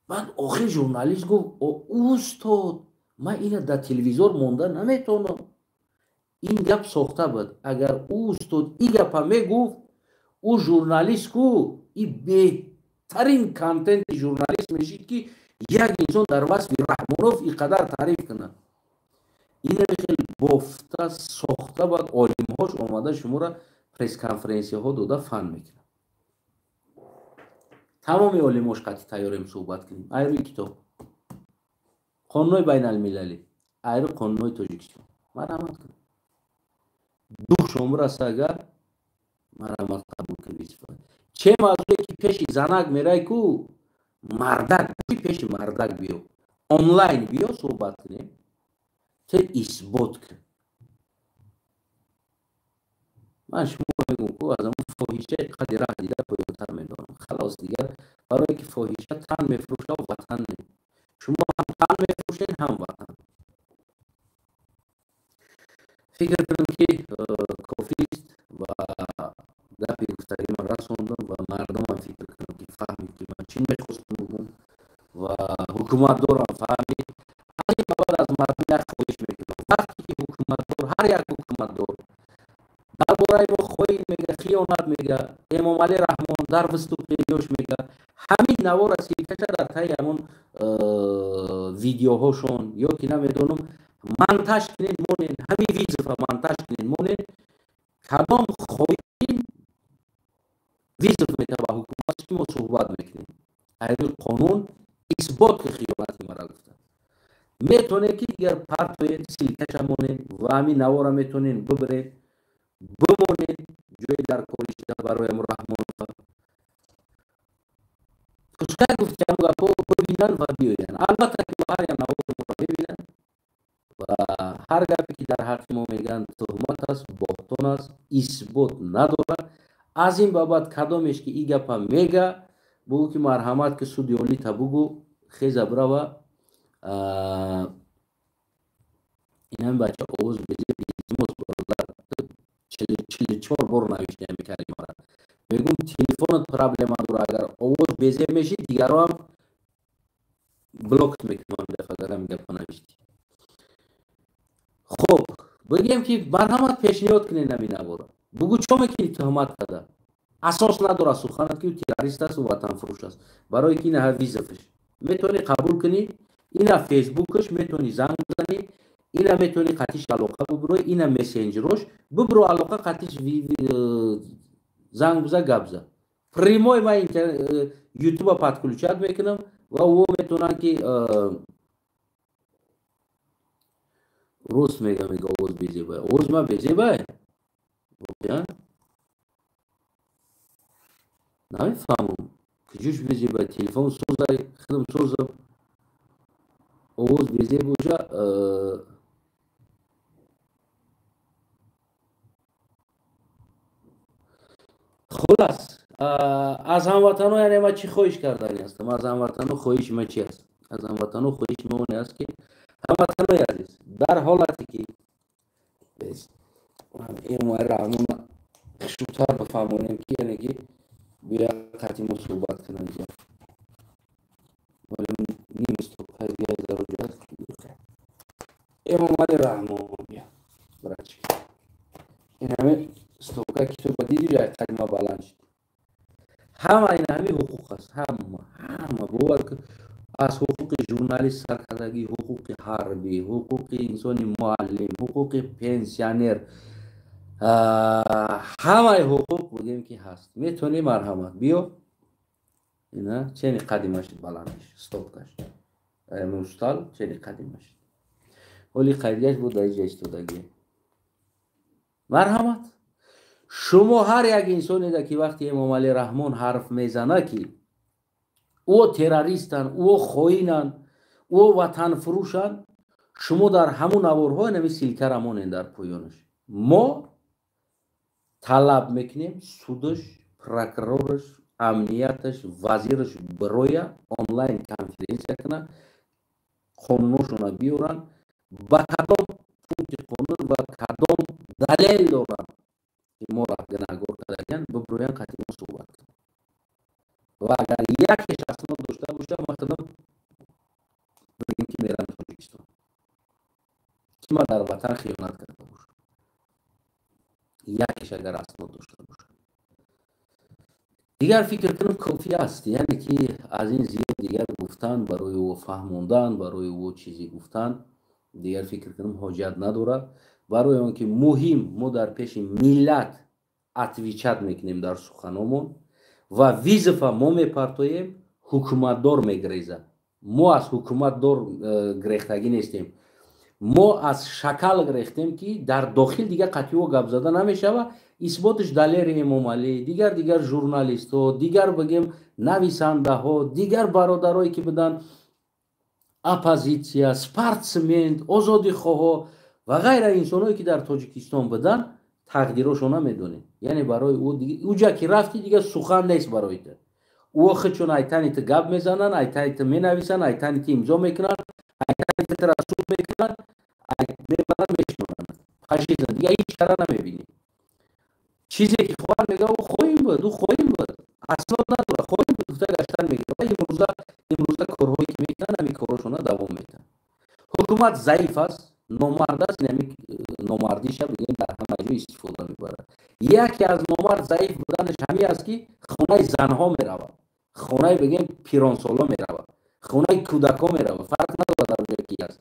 من آخر ژورنالیست گفت استاد من اینو در تلویزیون مونده نمیتونم. این گپ ساخته بود. اگر استاد این گپ میگفت او ژورنالیست کو این بهترین کانتنت ژورنالیست میشید که یک انسان در وصف رحمانوف اینقدر تعریف کنه. این خیلی بافته ساخته بعد عالم هاش آمده شما را پریس کنفرانسی ها داده فن میکنه. تمام عالم هاش قطعی تیاریم صحبت کنیم. ایروی کتاب قانون بین المللی، ایرو قانون تاجیکستان مرحمت کنیم. دو شما را اگر مرحمت قبول کنید. چه موضوعی که پیش زنک میره کو مردک پیش مردک بیو آنلاین بیو صحبت کنیم چه اثبات کن. من شما میگم که از اون فاحشه قدر راه دیده پایدار میدانم. خلاص دیگر برای که فاحشه تن میفروشه و وطن نمی. شما هم تن میفروشین هم وطن. فکر کنم که کافی است و گپی گفتگی من رساندم و مردم هم فکر کنم که فهمید که من چی میخواستم بگم و حکومت دارم فهمید. از این بعد از مردم یک خواهش میکنم وقتی که حکومت دار هر یک حکومت دار درباره ما خواهی میگه خیانت میگه امام علی رحمان در وستوقیوش میگه همین نوار از کشه در تای همون ویدیوهاشون یا که نمیدونم منتش کنین مونین همین ویزفه منتش کنین مونین کدام خواهی ویزف میته با حکومت که ما صحبت میکنیم. ایدو قانون اثبات که خیانتی مرا گفته میتونه که دیگر پرتوین سیلکش همونین و همین نوارا میتونین ببرین بمونین جوی در کاریشته برای رحمان کسکای گفته هم گفت ببینن و بیاین. البته که هر یک نوار رو ببینن و هر گپی که در حق ما میگن تهمت است باطن است اثبات نداره. از این بابت کدامش که این گپ میگه بگو که مرحمت که سودیالی تا بگو خیز برا و این هم بچه آوز بزید بیزموز برادر 44 بار نوشته همی کردیم مرد میگم تلفون پرابلم داره اگر آوز بزید میشی دیگر رو هم بلوکت میکنم دفعه اگر هم گپ نوشتی. خب بگیم که مرحمت پیشنهاد کنین همین نوارا بگو چون میکنی تهمت کده اساس نداره سخنت که تروریست است و وطن فروش است برای که اینها ویزفش میتونی قبول کنی اینا فیسبوکش میتونی زنگ بزنی اینا میتونی قطیش علاقه ببروی اینا مسنجرش ببرو علاقه قطیش زنگ بزن گپ زن پریموی ما یوتیوب پات کلوچات میکنم و او میتونن که روز میگه اوز بیزی بای اوز ما بیزی بای نمیفهمم کجوش بیزی بای تلفن سوزای خدم سوزم اوز بیزی بوجا خلاص از هموطنو یعنی ما چی خواهش کردنی هستم از هموطنو خواهش ما چی هست از هموطنو خواهش ما اونه است که هموطنو عزیز در حالتی که این رحمون شوتر بفهمونیم که یعنی که بیا قطعی ما صحبت کنن اینجا ولی نیم استوب های بیای ضرورت امام علی رحمان بیا برای این همه استوکا که تو بدیدی جای قدیمه بلند شد همه این همه حقوق است همه باور که از حقوق ژورنالیست سرکردگی حقوق حربی حقوق انسان معلم حقوق پنسیونر همه حقوق بودیم که هست میتونی مرحمت بیا اینا چنین قدیمه شد بلند شد استوکاش مستال چنین قدیمه شد ولی قیدیش بود در جای استودگی مرحمت شما هر یک انسانی ده که وقتی امام علی رحمان حرف میزنه که او تروریستن او خوینن او وطن فروشن شما در همون نوارهای نمی سیلکه رمانین در پویانش ما طلب میکنیم سودش پرکرورش امنیتش وزیرش برای آنلاین کنفرانس کنه قانونشون بیورن با کدام پونت قانون و کدام دلیل دارن که ما را گناهگار کردن ببروین قطعی ما صحبت کنیم و اگر یکیش اصلا داشته باشه مثلا بگیم که میرن تاجیکستان که ما در وطن خیانت کرده باشه یکیش اگر اصلا داشته باشه дигар фикр кунам кофӣ аст. яъне ки аз ин зиёд дигар гуфтан барои ӯ фаҳмондан, барои ӯ чизе гуфтан дигар фикр кунам ҳоҷат надорад. барои он ки муҳим мо дар пеши миллат отвечат мекунем дар суханомон ва визифа мо мепартоем, ҳукуматдор мегрезад. мо аз ҳукуматдор грехтагӣ нестем. мо аз шакал грехтем ки дар дохил дигар қатъио гап зада намешавад. исботиш далери эмомалӣ, дигар журналистҳо, дигар бигем нависандаҳо, дигар бародарое ки буданд оппозитсия, спортсмен, озодихоҳо ва ғайра инсоное ки дар Тоҷикистон буданд, тақдирошона медонем. яъне барои уҷа ки рафти дигар сухан нест барои ту. ӯ худшон айтани ту гап мезананд, айтани ту менависанд, айтани ту имзо мекунанд, айтани ту расуд мекунанд, мебаранд мешонанд. фашизм дигар ҳеҷ кара намебинӣ. чизе ки хоҳад мега ӯ хоҳим буд, ӯ хоҳим буд. аснод надорад, хоҳим буд гуфта гаштан мегирад. ва имрӯза корҳое ки мекунанд, ҳамин корҳошона давом метавонад. ҳукумат заиф аст, номард аст, ҳамин номардиша бигем дар ҳама ҷо истифода мебарад. яке аз номард заиф буданаш ҳамин аст ки хонаи занҳо меравад, хонаи бигем пиронсоло меравад, хонаи кӯдако меравад. фарқ надорад дар ҷое ки аст.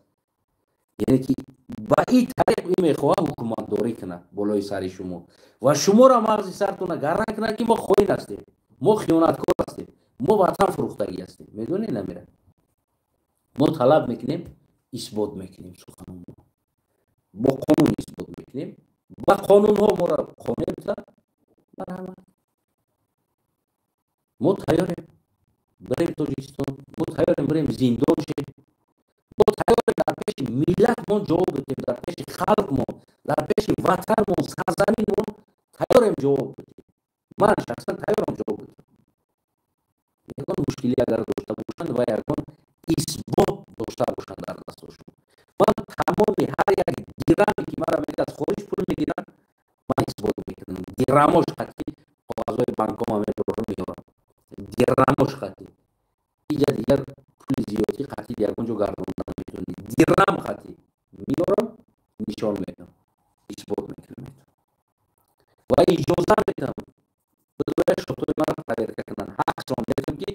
яъне ки ба ин тариқ ин мехоҳад ҳукуматдорӣ кунад болои сари шумо ва шуморо мағзи сартона гарран кунад ки мо хоин ҳастем, мо хиёнаткор ҳастем, мо ватан фурӯхтагӣ ҳастем. медонед намера. мо талаб мекунем, исбот мекунем суханонро, бо қонун исбот мекунем, ба қонунҳо моро қонем зад. марҳамат. мо тайёрем бирем Тоҷикистон, мо тайёрем бирем зиндон шем, мо тайёрем дар пеши миллат мо ҷавоб бидем, дар пеши халқ мо, дар пеши ватанмон, сарзаминмон тайёрем ҷавоб бидем. ман шахсан тайёрам ҷавоб бидем. ягон мушкилӣ агар дошта бошанд ва ягон исбот дошта бошанд дар дастошон, ман тамоми ҳар як дираме ки мара мега аз хориҷ пул мегиранд, ман исбот мекунам. дирамош хати қоғазҳои банкома мебарам меорам. дирамош хати иҷа дигар пули зиёдӣ хати ягон ҷо гардонда наметавонӣ. дирам хати меорам, нишон медам, исбот мекунам ва иҷоза медам бидоя шотои мара проверка кунанд. ҳақсон медам ки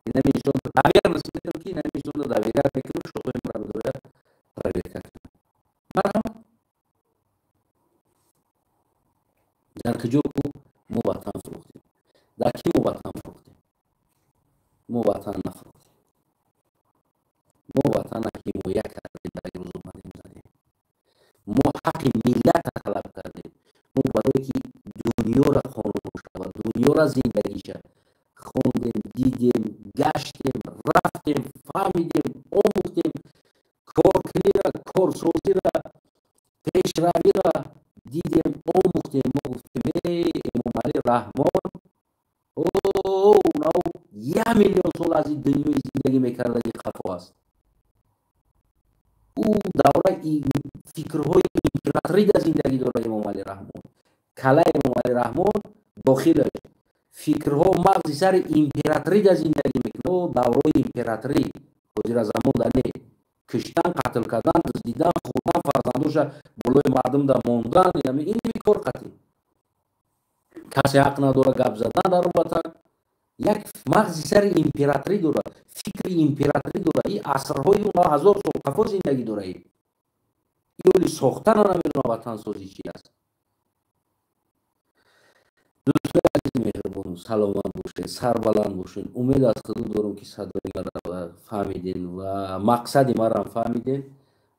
инами инсон доверенность медам ки инами инсонро доверият мекунам, шотои мара бидоя проверка кунанд. марҳамат. дар куҷо ку мо ватан фурӯхтем, дар ки мо ватан фурӯхтем? мо ватан нафурӯхтем. мо ватана ҳимоя кардем, дар рӯз омадем задем. мо ҳаққи миллата талаб кардем. мо барое ки дунёро қонун шавад, дунёро зиндагӣ шавад, хондем, дидем, гаштем, рафтем, фаҳмидем, омӯхтем, коркунира, корсозира, пешравира дидем, омӯхтем. мо гуфтем эмомалӣ раҳмон нав 1 миллион сол аз ин дунёи зиндагӣ мекардаги хафо аст. ӯ давраи фикрҳои императрида зиндагӣ дорад эмомалӣ раҳмон. калаи эмомалӣ раҳмон дохилаш фикрҳо мағзи сари императрида зиндагӣ мекунад. даврои императрӣ ҳозиразамон дане куштан, қатл кардан, дуздидан, хӯрдан, фарзандоша болои мардумда мондан, ин кор қатӣ. касе ҳақ надорад гап задан дар ватан. як мағзи сари императрӣ дорад, фикри императрӣ дорад. ин асрҳои 1000 сол қафо зиндагӣ дорад. ин сохтана намедонад ватансозӣ чи аст. дӯстои азизи меҳрубон, саломат бошед, сарбаланд бошед. умед аз худу дорам ки садои маро фаҳмидем ва мақсади маро фаҳмидем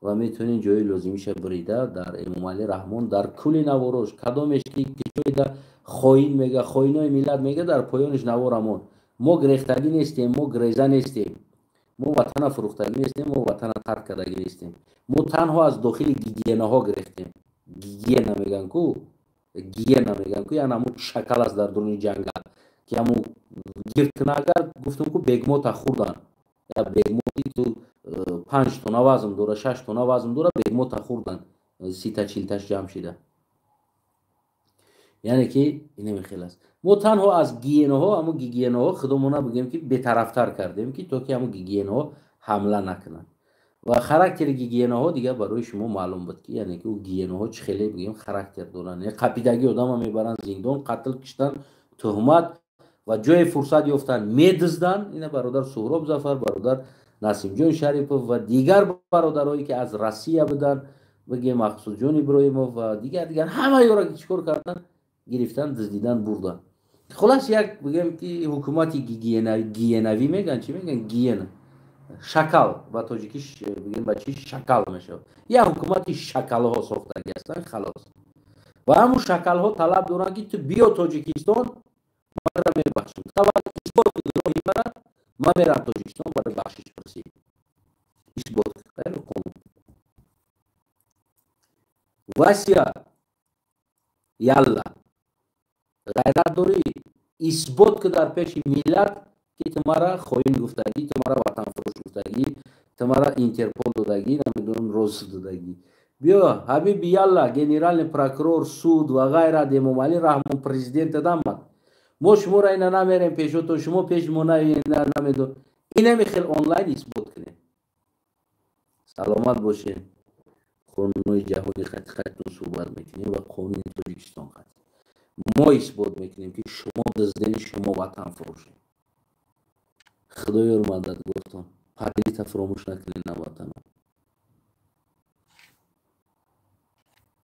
ва метавонем ҷои лозимиша бирида дар эмомалӣ раҳмон дар кулли наворош кадомеш ки ҷоида хоин мега, хоинои миллат мега, дар поёниш наворамон. мо грехтагӣ нестем, мо греза нестем, мо ватана фурӯхтагӣ нестем, мо ватана тарк кардагӣ нестем. мо танҳо аз дохили гигиенаҳо грехтем. гигиена меган ку, гигиена меган ку, яъне ҳамун шакал аст дар дуруни ҷангал ки ҳамун гирдкунагар гуфтам ку бегмота хӯрдан. я бегмоти ту 5 тонна вазн дора, 6 тонна вазн дора, бегмота хӯрдан 30-40таш ҷамъ шида. яъне ки инаме хел аст. мо танҳо аз гигиенаҳо, ҳамун гигиенаҳо худомона бигем ки бетарафтар кардем ки то ки ҳамун гигиенаҳо ҳамла накунанд. ва характери гигиенаҳо дигар барои шумо маълум буд ки яъне ки ӯ гигиенаҳо чӣ хеле бигем характер доранд. қапидагӣ одамро мебаранд зиндон, қатл, киштан, тӯҳмат و جای فرصت یافتن میدزدن. این برادر سهراب ظفر، برادر نسیم جان شریفов و دیگر برادرایی که از روسیه بودن، بگه مقصود جان ابراهیمov و دیگر همه یارا که چیکار کردن؟ گرفتن، دزدیدن، بردن. خلاص یک بگم که حکومت گینوی میگن، چی میگن؟ گین شکل و تاجیکیش بگیم بچی شکل میشه. یا حکومت شکل ها ساختگی هستن. خلاص و همون شکل ها طلب دارن که تو بیا تاجیکستان من را میبخشم، تو اثبات گناهی مرا، من میرم تاجیکستان برای بخشش پرسی. اثبات خیلی قانون واسیا یالا غیرت داری اثبات که در پیش ملت که تمہارا خواهین گفتگی، تمہارا وطن فروش گفتگی، تمہارا اینترپول دادگی، نمیدونم روز دادگی. بیا حبیب یالا گنرال پروکورور سود و غیره دیمومالی رحمان پرزیدنت دامد. ما شما را اینا نمیریم پیش تو، شما پیش ما نمیدون. اینا میخیل آنلاین اثبات کنیم. سلامت باشه. قانون جهانی خط صحبت میکنیم و قانون تاجیکستان خط. ما اثبات میکنیم که شما دزدین، شما وطن فروشین. خدای رو مدد گفتم. پدریت فراموش نکنین وطن.